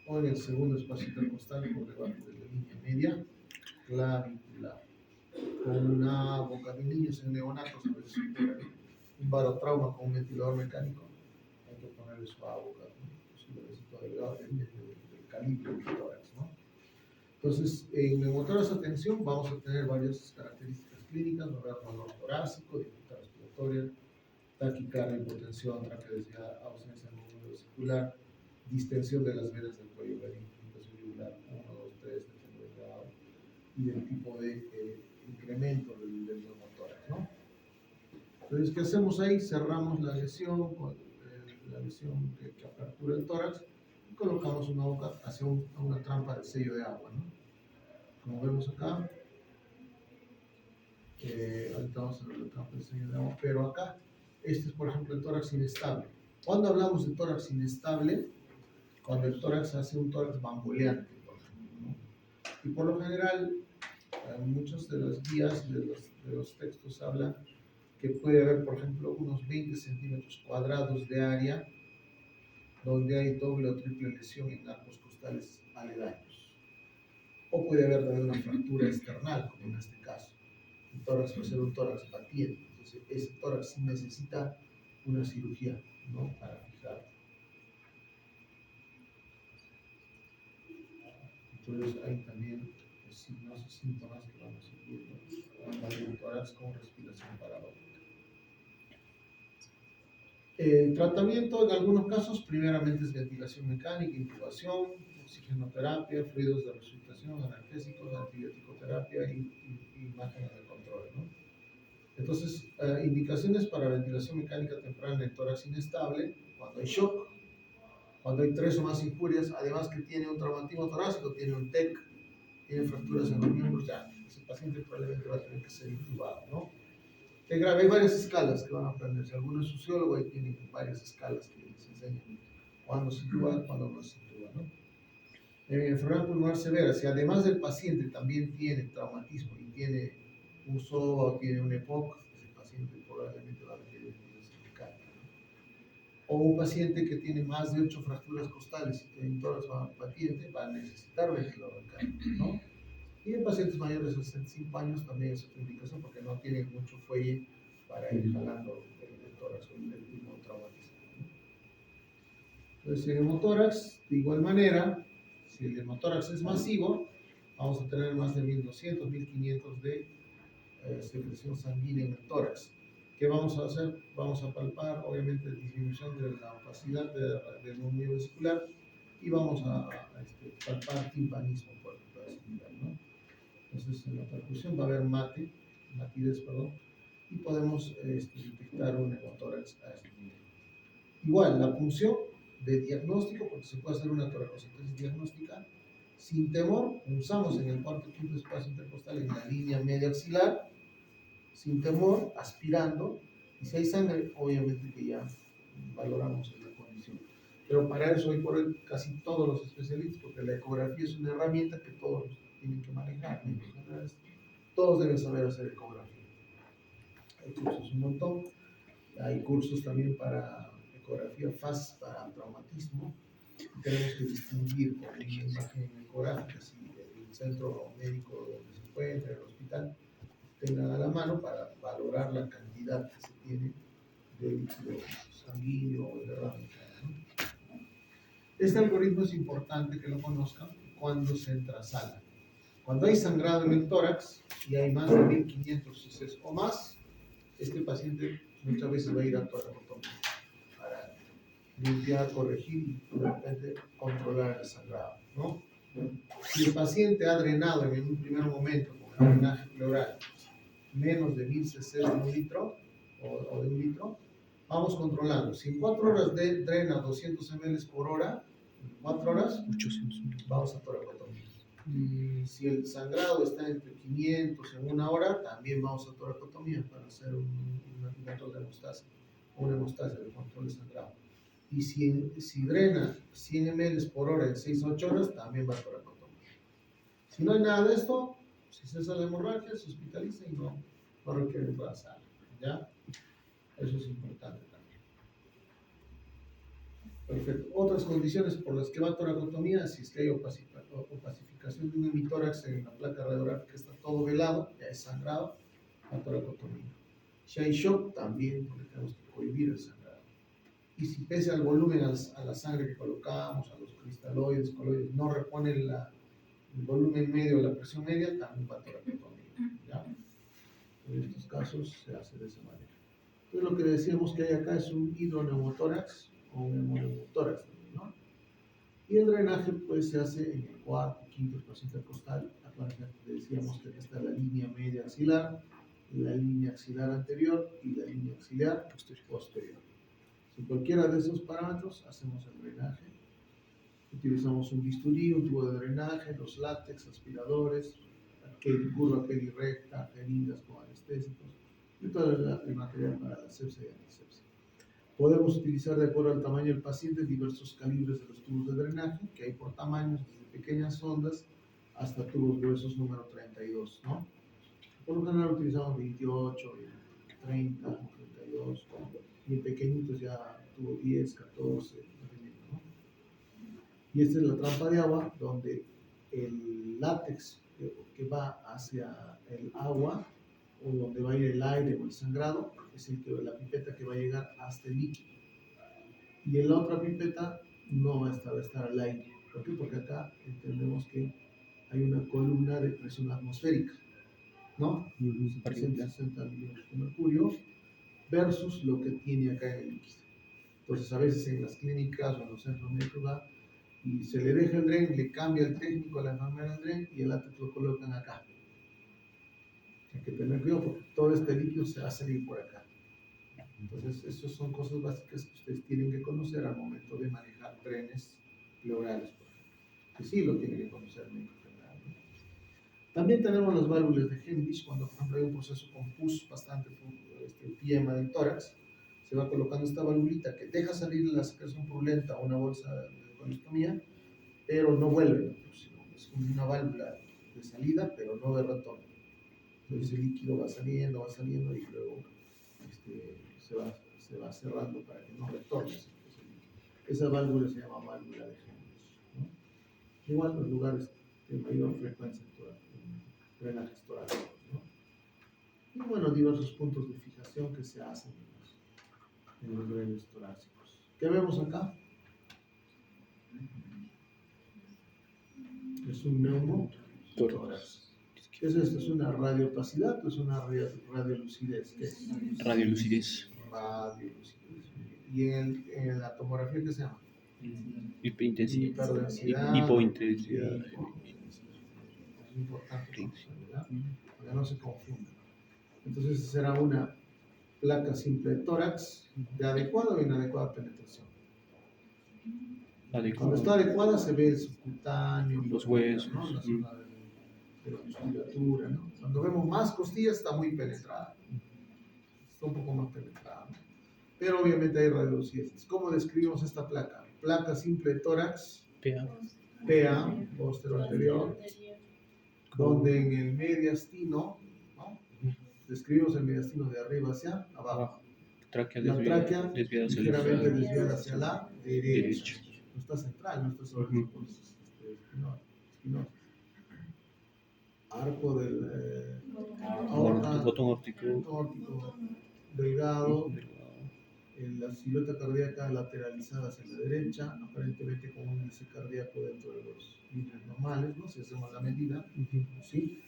o en el segundo espacio intercostal por debajo de la línea media clavicular. Con una boca de niños en neonatos, a veces un barotrauma con un ventilador mecánico, hay que ponerle su boca, ¿no? Su llavecito delgado del calibre del tórax, ¿no? Entonces, en neumotórax, atención, vamos a tener varias características clínicas, dolor torácico, dificultad respiratoria, taquicardia, hipotensión, tráquea desviada, ausencia de movimiento vesicular, distensión de las venas del cuello, infiltración yugular, 1, 2, 3, depende del grado y del tipo de incremento del neumotórax, ¿no? Entonces, ¿qué hacemos ahí? Cerramos la lesión, la lesión que apertura el tórax y colocamos una boca hacia una trampa de sello de agua, ¿no? Como vemos acá, ahorita vamos a ver la trampa de sello de agua, pero acá, este es por ejemplo el tórax inestable. Cuando hablamos de tórax inestable, cuando el tórax hace un tórax bamboleante, por ejemplo, ¿no? Y por lo general, muchas de las guías de los textos hablan que puede haber, por ejemplo, unos 20 centímetros cuadrados de área donde hay doble o triple lesión en arcos costales aledaños. O puede haber también una fractura external, como en este caso. El tórax puede ser un tórax batiente, entonces ese tórax sí necesita una cirugía, ¿no? Para fijar. Entonces hay también signos y síntomas que vamos a ir viendo en el tórax con respiración paradójica. El tratamiento en algunos casos primeramente es ventilación mecánica, intubación, oxigenoterapia, fluidos de resucitación, analgésicos, antibiótico-terapia y imágenes de control, ¿no? Entonces, indicaciones para ventilación mecánica temprana en tórax inestable, cuando hay shock, cuando hay 3 o más injurias, además que tiene un traumatismo torácico, tiene un TEC, tiene fracturas en los miembros, ya, ese paciente probablemente va a tener que ser intubado, ¿no? Hay varias escalas que van a aprender. Si alguno es sociólogo, ahí tienen varias escalas que les enseñan cuándo se intuba, cuándo no se intuba, ¿no? Enfermedad pulmonar severa, si además del paciente también tiene traumatismo y tiene un SOA o tiene un EPOC, ese paciente probablemente va a requerir ventilación mecánica, ¿no? O un paciente que tiene más de 8 fracturas costales y tiene tórax paciente va a necesitar ventilador mecánico, ¿no? Y en pacientes mayores de 65 años también es otra indicación porque no tienen mucho fuelle para ir jalando el tórax o el pulmón traumatizado. Entonces, el hemotórax, de igual manera, si el hemotórax es masivo, vamos a tener más de 1200, 1500 de secreción sanguínea en el tórax. ¿Qué vamos a hacer? Vamos a palpar, obviamente, disminución de la opacidad del movimiento vesicular y vamos a palpar timpanismo, por así decirlo, ¿no? Entonces, en la percusión va a haber matidez, perdón, y podemos detectar un hemotórax a este nivel. Igual, la función de diagnóstico, porque se puede hacer una toracocentesis diagnóstica, sin temor, usamos en el cuarto quinto espacio intercostal en la línea media axilar, sin temor, aspirando, y si hay sangre, obviamente que ya valoramos la condición. Pero para eso hoy por hoy casi todos los especialistas, porque la ecografía es una herramienta que todos tienen que manejar, todos deben saber hacer ecografía. Hay cursos un montón, hay cursos también para ecografía FAST para traumatismo. Tenemos que distinguir con una imagen ecográfica si el centro médico donde se encuentra, el hospital, tengan a la mano para valorar la cantidad que se tiene de líquido sanguíneo o de derrame. ¿No? Este algoritmo es importante que lo conozcan cuando se entrasala. Cuando hay sangrado en el tórax y hay más de 1500 cc o más, este paciente muchas veces va a ir a toracotomía para limpiar, corregir y de repente controlar el sangrado, ¿no? Si el paciente ha drenado en un primer momento con un drenaje pleural menos de 1000 cc de un litro o de un litro, vamos controlando. Si en 4 horas drena 200 ml por hora, en 4 horas 800. vamos a toracotomía. Si el sangrado está entre 500 en una hora, también vamos a toracotomía para hacer un método de hemostasia, una hemostasia de control de sangrado. Y si drena 100 ml por hora en 6 a 8 horas, también va a toracotomía. Si no hay nada de esto, si cesa la hemorragia, se hospitaliza y no requiere entrar a sala. ¿Ya? Eso es importante también. Perfecto. Otras condiciones por las que va a toracotomía, si es que hay opacificación de un hemitórax en la placa radiográfica, está todo velado, ya es sangrado, va a toracotomía. Si hay shock, también, porque tenemos que cohibir el sangrado. Y si pese al volumen, a la sangre que colocamos, a los cristaloides, coloides, no repone el volumen medio, la presión media, también va a toracotomía. ¿Ya? En estos casos se hace de esa manera. Entonces lo que decíamos que hay acá es un hidroneumotórax o un hemopneumotórax, ¿no? Y el drenaje pues se hace en el cuarto, quinto espacio intercostal. Decíamos que aquí está la línea media axilar, la línea axilar anterior y la línea axilar posterior. Si cualquiera de esos parámetros hacemos el drenaje. Utilizamos un bisturí, un tubo de drenaje, los látex, aspiradores, curva recta, jeringas con anestésicos y todo el material para la asepsia y antisepsia. Podemos utilizar, de acuerdo al tamaño del paciente, diversos calibres de los tubos de drenaje, que hay por tamaños, desde pequeñas sondas hasta tubos gruesos número 32, ¿no? Por lo general utilizamos 28, 30, 32, y pequeñitos ya tuvo 10, 14, ¿no? Y esta es la trampa de agua, donde el látex que va hacia el agua, o donde va a ir el aire o el sangrado, es la pipeta que va a llegar hasta el líquido. Y en la otra pipeta no va a estar al aire. ¿Por qué? Porque acá entendemos que hay una columna de presión atmosférica, ¿no? 760 milímetros de mercurio versus lo que tiene acá en el líquido. Entonces, a veces en las clínicas o en los centros médicos va y se le deja el dren, le cambia el técnico a la enfermera el dren y el látex lo colocan acá. Hay que tener cuidado porque todo este líquido se va a salir por acá. Entonces, esas son cosas básicas que ustedes tienen que conocer al momento de manejar drenes pleurales, por ejemplo. Que sí lo tienen que conocer el médico general, ¿no? También tenemos las válvulas de Henrich, cuando por ejemplo hay un proceso con pus bastante piema del tórax, se va colocando esta valvulita que deja salir la secreción purulenta o una bolsa de colostomía, pero no vuelve, sino es como una válvula de salida, pero no de retorno. Entonces el líquido va saliendo y luego se va cerrando para que no retorne ese líquido. Esa válvula se llama válvula de Henrich, ¿no? Igual los lugares de mayor frecuencia en drenajes torácicos, ¿no? Y bueno, diversos puntos de fijación que se hacen en los drenajes torácicos. ¿Qué vemos acá? Es un neumotórax. ¿Qué es esto? ¿Es una radioopacidad o es una radiolucidez? ¿Qué es? Radiolucidez. Radiolucidez. ¿Y en la tomografía qué se llama? Hipointensidad. Hipointensidad. Es importante, ¿verdad? Para que no se confunda. Entonces será una placa simple de tórax de adecuada o inadecuada penetración. Cuando está adecuada se ve el subcutáneo, los huesos, ¿no? La zona de la musculatura, ¿no? Cuando vemos más costillas está muy penetrada, está un poco más penetrada, ¿no? Pero obviamente hay radiolucidez. ¿Cómo describimos esta placa? Placa simple de tórax, PA, póstero anterior, donde en el mediastino, ¿no? Describimos el mediastino de arriba hacia abajo. La tráquea ligeramente desviada hacia la derecha. No está central, no está sobre los espinosos. Arco del botón óptico delgado, la silueta cardíaca lateralizada hacia la derecha, aparentemente con un índice cardíaco dentro de los líneas normales, ¿no? Si hacemos la medida, ¿sí?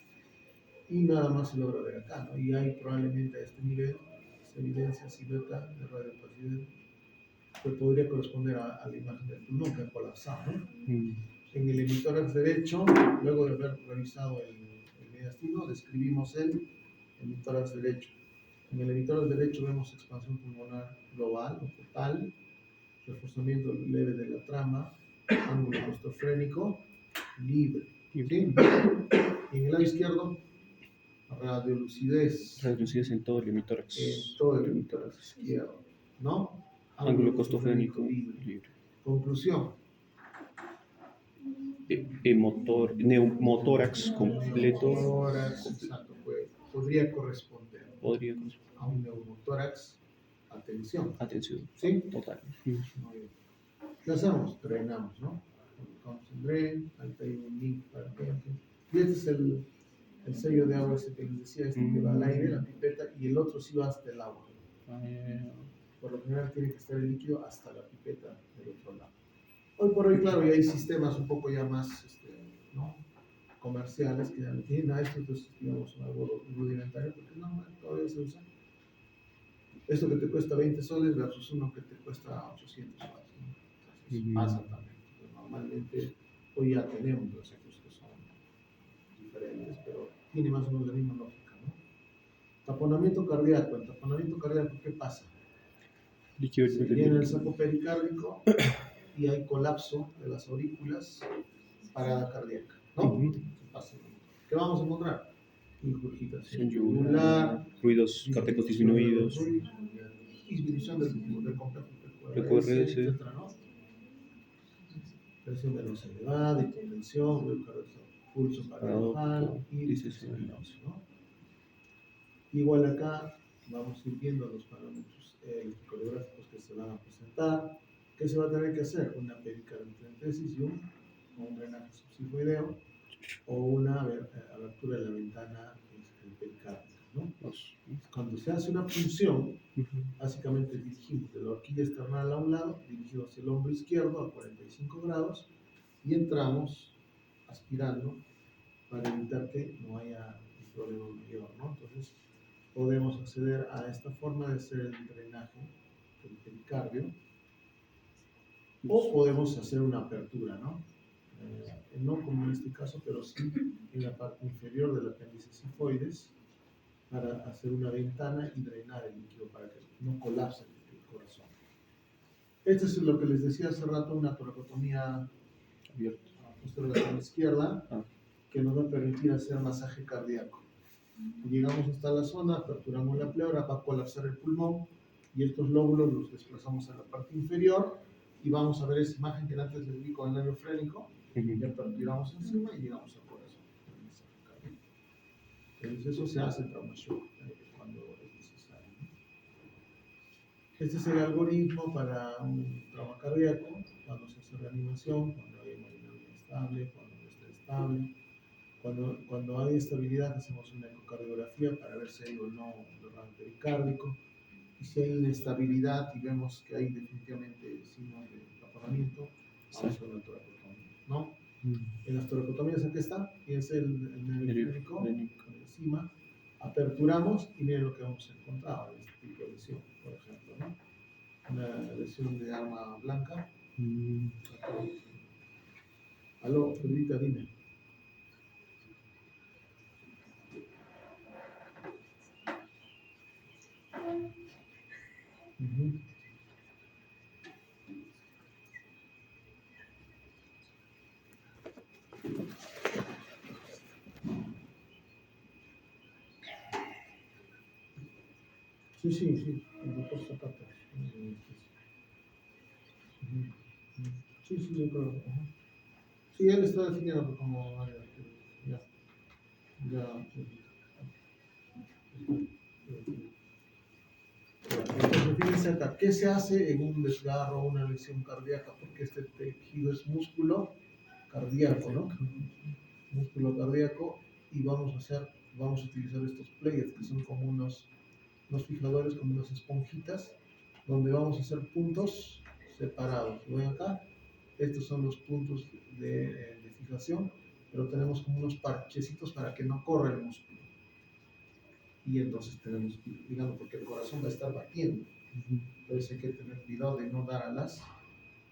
Y nada más se logra ver acá, ¿no? Y hay probablemente a este nivel se evidencia silueta de radiopacidad que podría corresponder a la imagen del pulmón que ha colapsado, ¿no? En el hemitórax derecho, luego de haber revisado el mediastino, describimos el hemitórax derecho. En el hemitórax derecho vemos expansión pulmonar global o total, reforzamiento leve de la trama, ángulo costofrénico libre. ¿Sí? En el lado izquierdo, radiolucidez. Radiolucidez en todo el hemitórax. En todo el hemitórax izquierdo, ¿no? Ángulo costofrénico libre. Conclusión. Neumotórax completo. Exacto, podría corresponder a un neumotórax. Atención. ¿Sí? Total. Muy bien. ¿Qué hacemos? Drenamos, ¿no? Colocamos el dren, ahí hay un link para gente. Y este es el sello de agua ese que les decía, que va al aire, la pipeta, y el otro sí va hasta el agua. Por lo general tiene que estar el líquido hasta la pipeta del otro lado. Hoy por hoy, claro, ya hay sistemas un poco ya más ¿no? comerciales que ya no tienen a esto, entonces digamos algo rudimentario, porque no, todavía se usa. Esto que te cuesta 20 soles versus uno que te cuesta 800 soles, ¿no? Entonces, pasa también. Pero normalmente hoy ya tenemos los efectos que son diferentes, pero tiene más o menos la misma lógica, ¿no? Taponamiento cardíaco. ¿El taponamiento cardíaco qué pasa? Se llena el saco pericárdico y hay colapso de las aurículas, parada cardíaca, ¿no? ¿Qué pasa? ¿Qué vamos a encontrar? Ingurgitación yugular, ruidos cardíacos disminuidos, disminución del complejo PQRS, etc., ¿no? Presión venosa elevada, hipotensión, pulso paradojal y disfunción, ¿no? Igual acá vamos a ir viendo los parámetros coreográficos que se van a presentar. ¿Qué se va a tener que hacer? Una pericardiocentesis y un drenaje subsifoideo o una abertura de la ventana pericárdica, ¿no? Cuando se hace una punción, básicamente dirigimos de la horquilla esternal a un lado, dirigido hacia el hombro izquierdo a 45 grados y entramos aspirando para evitar que no haya un problema mayor, ¿no? Entonces, podemos acceder a esta forma de hacer el drenaje del pericardio o podemos hacer una apertura, ¿no? No como en este caso, pero sí en la parte inferior del apéndice sifoides para hacer una ventana y drenar el líquido para que no colapse el corazón. Esto es lo que les decía hace rato, una toracotomía abierta posterior a la izquierda. que nos va a permitir hacer masaje cardíaco. Llegamos hasta la zona, aperturamos la pleura, va a colapsar el pulmón y estos lóbulos los desplazamos a la parte inferior y vamos a ver esa imagen que antes les vi con el nervio frénico y aperturamos encima y llegamos al corazón. Entonces eso se hace en trauma shock cuando es necesario. Este es el algoritmo para un trauma cardíaco, cuando se hace reanimación, cuando hay hemodinamia estable, cuando no está estable. Cuando hay estabilidad hacemos una ecocardiografía para ver si hay o no un derrame pericárdico. Y si hay inestabilidad y vemos que hay definitivamente signos de taponamiento, vamos a una toracotomía, ¿no? En las toracotomías aquí está, fíjense el nervio frénico encima, aperturamos y miren lo que hemos encontrado en este tipo de lesión, por ejemplo, ¿no? Una lesión de arma blanca. Aló, Pedrita, dime. Uh-huh. Sí, el doctor Zapata. Sí, yo creo. Sí, él está definido como área. Ya. Entonces, fíjense acá, ¿qué se hace en un desgarro o una lesión cardíaca? Porque este tejido es músculo cardíaco, ¿no? Músculo cardíaco, y vamos a utilizar estos pliegues que son como unos fijadores, como unas esponjitas, donde vamos a hacer puntos separados. ¿Ven acá? Estos son los puntos de fijación, pero tenemos como unos parchecitos para que no corra el músculo. Y entonces tenemos que ir cuidando porque el corazón va a estar batiendo. Entonces hay que tener cuidado de no dar a las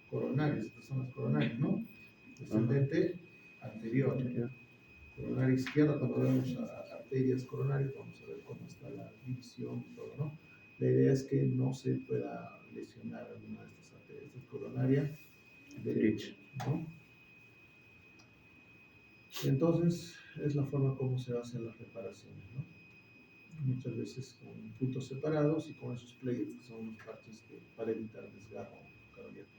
coronarias. Estas son las coronarias, ¿no? Descendente anterior. Coronaria izquierda, cuando vemos arterias coronarias, vamos a ver cómo está la división y todo, ¿no? La idea es que no se pueda lesionar alguna de estas arterias. Esta es coronaria derecha, ¿no? Entonces, es la forma como se hacen las reparaciones, ¿no? Muchas veces con puntos separados y con esos pliegues que son los parches para evitar desgarro cardíaco.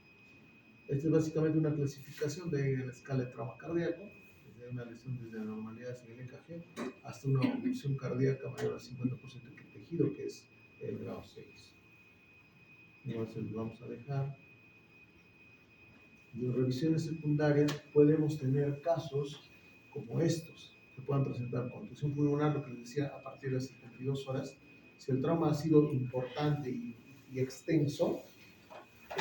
Esta es básicamente una clasificación de la escala de trauma cardíaco, desde una lesión desde anormalidades en el EKG hasta una obstrucción cardíaca mayor al 50% del tejido, que es el grado 6. Entonces lo vamos a dejar. Y en revisiones secundarias podemos tener casos como estos, que puedan presentar contusión pulmonar, lo que les decía, a partir de 72 horas. Si el trauma ha sido importante y extenso,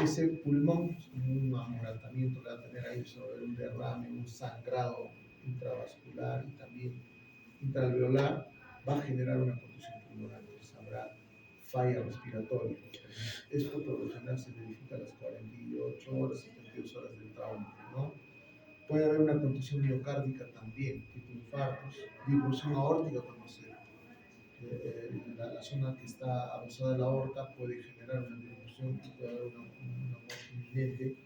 ese pulmón, un amoratamiento que va a tener ahí sobre un derrame, un sangrado intravascular y también intraalveolar, va a generar una contusión pulmonar, entonces habrá falla respiratoria. Esto por lo general se verifica a las 48 horas, 72 horas del trauma, ¿no? Puede haber una contusión miocárdica también, tipo infartos, disfunción aórtica cuando la zona que está adosada a la aorta puede generar una disfunción y puede haber una muerte inminente,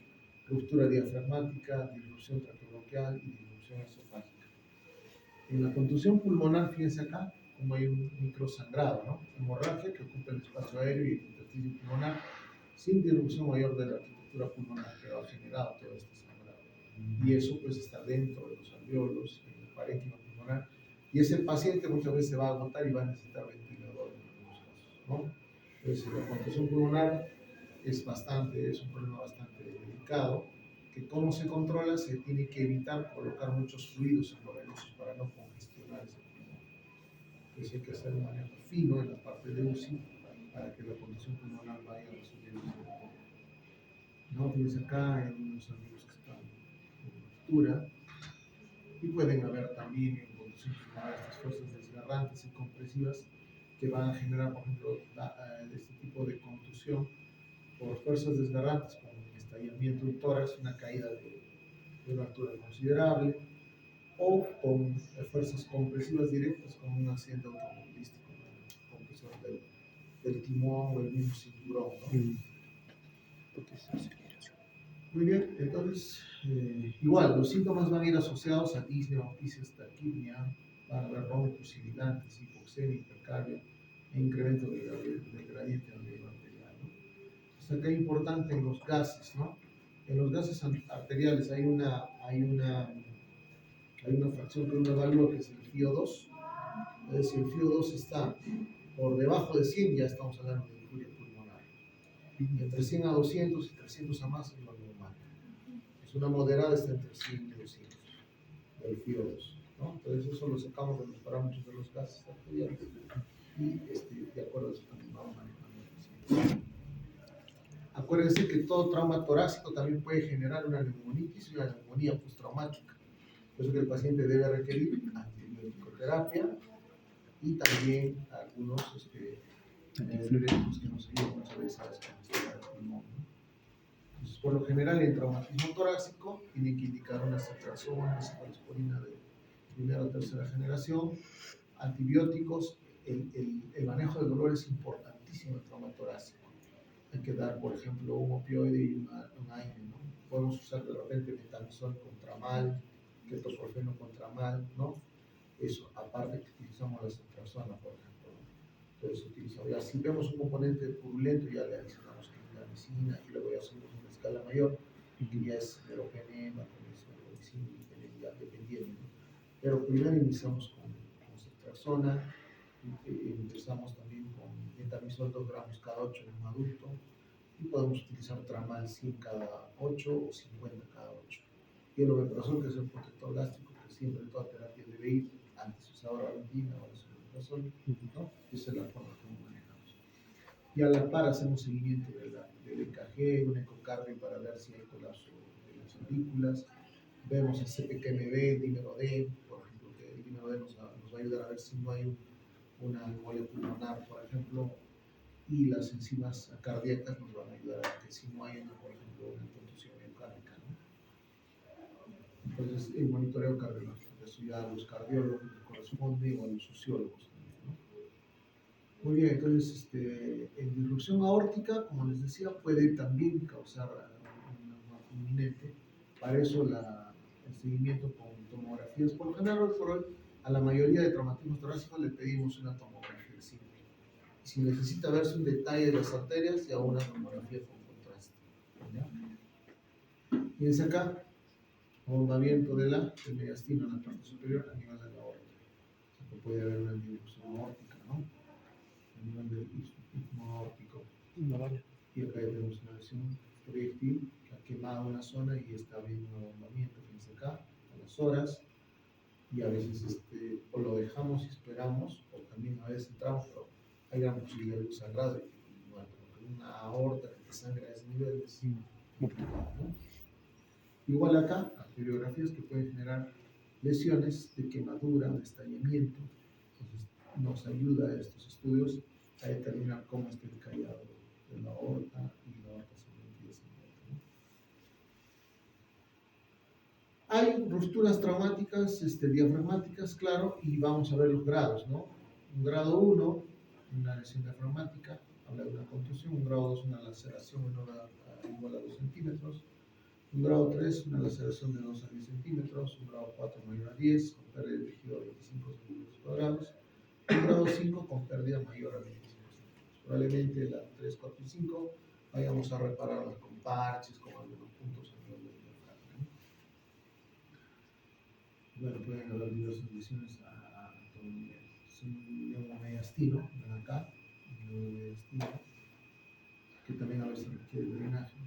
ruptura diafragmática, disfunción traqueobronquial y disfunción esofágica. En la contusión pulmonar, fíjense acá, como hay un microsangrado, ¿no? Hemorragia que ocupa el espacio aéreo y el intersticio pulmonar, sin disrupción mayor de la arquitectura pulmonar que ha generado todo este sangrado. Y eso pues está dentro de los alveolos, en el parénquima pulmonar, y ese paciente muchas veces se va a agotar y va a necesitar ventilador en algunos casos, ¿no? Entonces la contusión pulmonar es un problema bastante delicado, que cómo se controla, se tiene que evitar colocar muchos fluidos endovenosos para no congestionar ese pulmón. Entonces hay que hacer un manejo fino en la parte de UCI para que la contusión pulmonar vaya resolviendo ese poco. ¿No? Fíjense acá hay unos amigos que están en ruptura y pueden haber también en contusión pulmonar estas fuerzas desgarrantes y compresivas que van a generar, por ejemplo, este tipo de contusión por fuerzas desgarrantes, como un estallamiento del tórax, una caída de una altura considerable, o con fuerzas compresivas directas, como un accidente automovilístico, ¿no? Compresión del timón o el mismo cinturón, ¿no? Muy bien, entonces, igual, los síntomas van a ir asociados a disnea, noticias, taquipnia, van a haber roncos, sibilantes, hipoxemia, hipercarbia e incremento del gradiente del nivel arterial, ¿no? Entonces, acá es importante en los gases, ¿no? En los gases arteriales hay una fracción que uno evalúa que es el FiO2. Entonces, si el FiO2 está por debajo de 100, ya estamos hablando de injuria pulmonar. Entre 100 a 200 y 300 a más es lo normal. Es una moderada, está entre 100 y 200 del FiO2, ¿no? Entonces eso lo sacamos de los parámetros de los gases arteriales y de acuerdo a eso también vamos manejando. Acuérdense que todo trauma torácico también puede generar una neumonitis y una neumonía postraumática. Por eso que el paciente debe requerir antibiótico-terapia y también algunos diuréticos que nos ayudan muchas veces a descongestionar el pulmón, ¿no? Entonces, por lo general, en traumatismo torácico tiene que indicar una ceftriaxona, una cefalosporina de primera o tercera generación, antibióticos. El manejo del dolor es importantísimo en trauma torácico. Hay que dar, por ejemplo, un opioide y un aire, ¿no? Podemos usar de repente metamizol con tramal, ketoprofeno con tramal, ¿no? Eso, aparte que utilizamos la ceftriaxona, por ejemplo, ¿no? Entonces, utilizamos, ya si vemos un componente purulento, ya le adicionamos clindamicina y luego ya subimos una escala mayor, que ya es meropenema, ya dependiendo, ¿no? Pero primero iniciamos con ceftriaxona, empezamos también con metamizol 2 gramos cada 8 en un adulto, y podemos utilizar tramal 100 cada 8 o 50 cada 8. Y el omeprazol, que es el protector gástrico, que siempre en toda terapia debe ir, antes se usaba Valentina, ahora es el omeprazol, ¿no? Esa es la forma como manejamos. Y a la par hacemos seguimiento del EKG, un ecocardio para ver si hay colapso de las aurículas. Vemos el CPKMB, el dímero D, por ejemplo, que el dímero D nos va a ayudar a ver si no hay una embolia pulmonar, por ejemplo, y las enzimas cardíacas nos van a ayudar a que si no hay, por ejemplo, una contusión miocárdica, ¿no? Entonces, el monitoreo cardiológico, eso ya a los cardiólogos les corresponde o a los sociólogos también, ¿no? Muy bien, entonces, en disrupción aórtica, como les decía, puede también causar una muerte inminente. Para eso, el seguimiento con tomografías, por lo general, hoy por hoy, a la mayoría de traumatismos torácicos le pedimos una tomografía simple. Si necesita verse un detalle de las arterias, ya una tomografía con contraste, ¿ya? Fíjense acá, abombamiento del mediastino en la parte superior a nivel de la aorta. O sea, puede haber una disrupción aórtica, ¿no? A nivel del istmo aórtico. Y acá ya tenemos una lesión proyectil que ha quemado una zona y está habiendo un abombamiento. Fíjense acá, a las horas. Y a veces o lo dejamos y esperamos, o también a veces entramos, pero hay gran posibilidad de un sangrado y muerte, porque una aorta que te sangra a ese nivel es complicado, ¿no? Igual acá, arteriografías que pueden generar lesiones de quemadura, de estallamiento. Entonces, nos ayuda a estos estudios a determinar cómo está el callado de la aorta y la aorta segmental. Hay rupturas traumáticas diafragmáticas, claro, y vamos a ver los grados, ¿no? Un grado 1, una lesión diafragmática, habla de una contusión. Un grado 2, una laceración igual a 2 centímetros. Un grado 3, una laceración de 2 a 10 centímetros. Un grado 4, mayor a 10, con pérdida de tejido a 25 centímetros cuadrados. Un grado 5, con pérdida mayor a 25 centímetros. Probablemente la 3, 4 y 5 vayamos a repararlas con parches, con algunos puntos a nivel del diafragma, ¿no? Bueno, pueden haber diversas lesiones a todo nivel. Es un neumomediastino, ven acá, que también a veces requiere drenaje.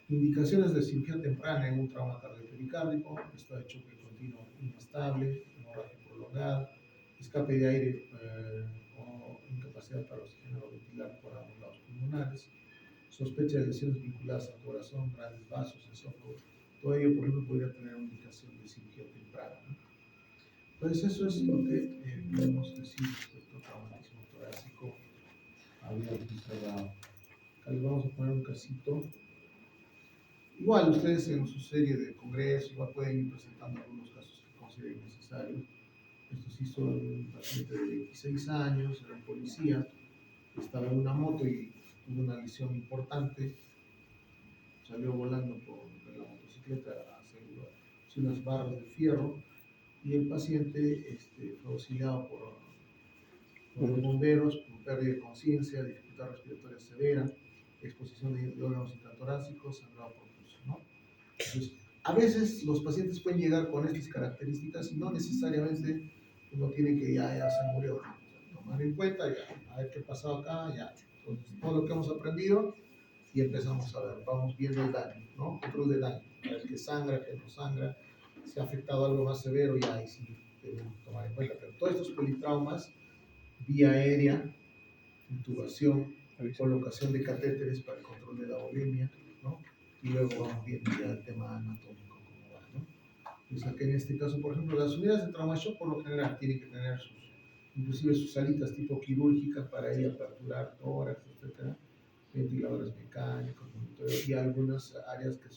Indicaciones de cirugía temprana en un trauma cardiopericardico, estado de choque continuo inestable, hemorragia prolongada, escape de aire o incapacidad para oxigenar o ventilar por ambos lados pulmonares, sospecha de lesiones vinculadas al corazón, grandes vasos, esófago. Todo ello, por ejemplo, podría tener una indicación de cirugía temprana, ¿no? Entonces, eso es lo que podemos decir respecto al traumatismo torácico abierto y cerrado. Acá les vamos a poner un casito. Igual ustedes en su serie de congresos igual pueden ir presentando algunos casos que consideren necesarios. Esto se hizo un paciente de 26 años, era un policía, estaba en una moto y tuvo una lesión importante salió volando por la motocicleta a hacer unas barras de fierro y el paciente fue auxiliado por los bomberos con pérdida de conciencia, dificultad respiratoria severa, exposición de órganos intratorácicos, sangrado profuso, ¿no? Entonces, a veces los pacientes pueden llegar con estas características y no necesariamente uno tiene que ya se murió. O sea, tomar en cuenta, ya, a ver qué pasó acá, ya. Entonces, todo lo que hemos aprendido y empezamos a ver, vamos viendo el daño, ¿no? Control de daño, a ver qué sangra, qué no sangra, si ha afectado algo más severo, ya ahí sí debemos tomar en cuenta. Pero todos estos politraumas, vía aérea, intubación, colocación de catéteres para el control de la volemia, ¿no? Y luego vamos viendo ya el tema anatómico, cómo va, ¿no? O sea que en este caso, por ejemplo, las unidades de trauma shock por lo general tienen que tener inclusive sus salitas tipo quirúrgicas para ir a aperturar tórax, etcétera, ventiladores mecánicos, monitores, y algunas áreas que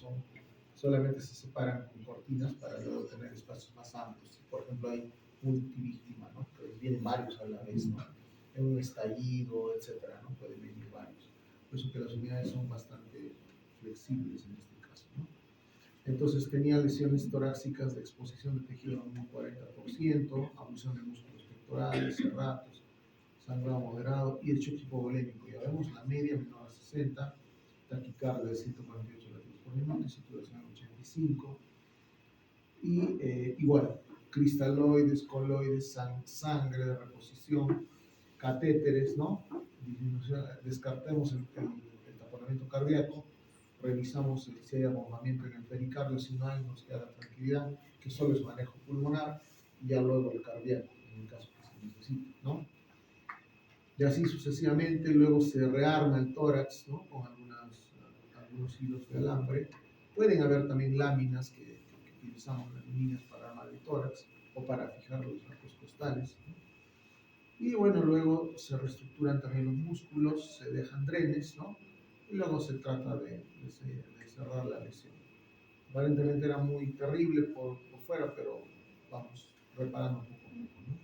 solamente se separan con cortinas para luego tener espacios más amplios. Por ejemplo, hay multivíctima, ¿no? Que vienen varios a la vez, ¿no? En un estallido, etcétera, ¿no? Pueden venir varios. Por eso que las unidades son bastante flexibles en este caso, ¿no? Entonces tenía lesiones torácicas de exposición de tejido en un 40%, abulsión de músculos pectorales, serratos, sangrado moderado y el choque hipovolémico. Ya vemos la media menor a 60, taquicardia de 148 latidos por minuto, saturación 85. Y igual, cristaloides, coloides, sangre de reposición, catéteres, ¿no? Descartemos el taponamiento cardíaco, revisamos si hay abombamiento en el pericardio, si no hay, nos queda la tranquilidad, que solo es manejo pulmonar, y ya luego el cardíaco, en el caso que se necesite, ¿no? Y así sucesivamente, luego se rearma el tórax, ¿no? Con algunos hilos de alambre. Pueden haber también láminas que utilizamos las líneas para armar el tórax o para fijar los arcos costales, ¿no? Y bueno, luego se reestructuran también los músculos, se dejan drenes, ¿no? Y luego se trata de cerrar la lesión. Aparentemente era muy terrible por fuera, pero vamos reparando poco a poco, ¿no?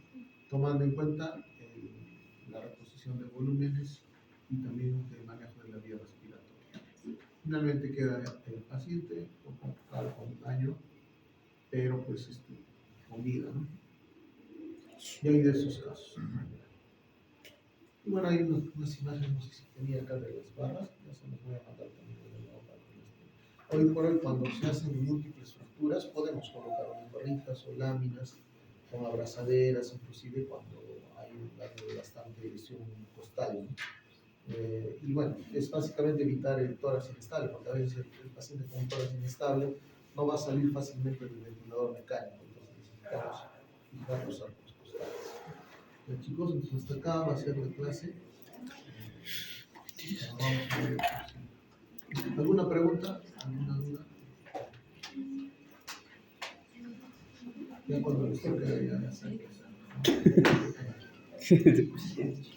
Tomando en cuenta la reposición de volúmenes y también el manejo de la vía respiratoria. Finalmente queda el paciente con daño, pero pues con vida, ¿no? Y hay de esos casos. Y bueno, hay unas imágenes, no sé si tenía acá de las barras, ya se las voy a mandar también de nuevo para que hoy por hoy, cuando se hacen múltiples fracturas, podemos colocar unas barritas o láminas con abrazaderas, inclusive cuando hay un daño de bastante lesión costal, ¿no? Y bueno, es básicamente evitar el tórax inestable, porque a veces el paciente con un tórax inestable no va a salir fácilmente del ventilador mecánico, entonces necesitamos fijar los arcos costales. Ya, chicos, entonces hasta acá va a ser la clase. Vamos a ver. ¿Alguna pregunta? ¿Alguna duda? Ya cuando les toque ya saben qué hacer, ¿no?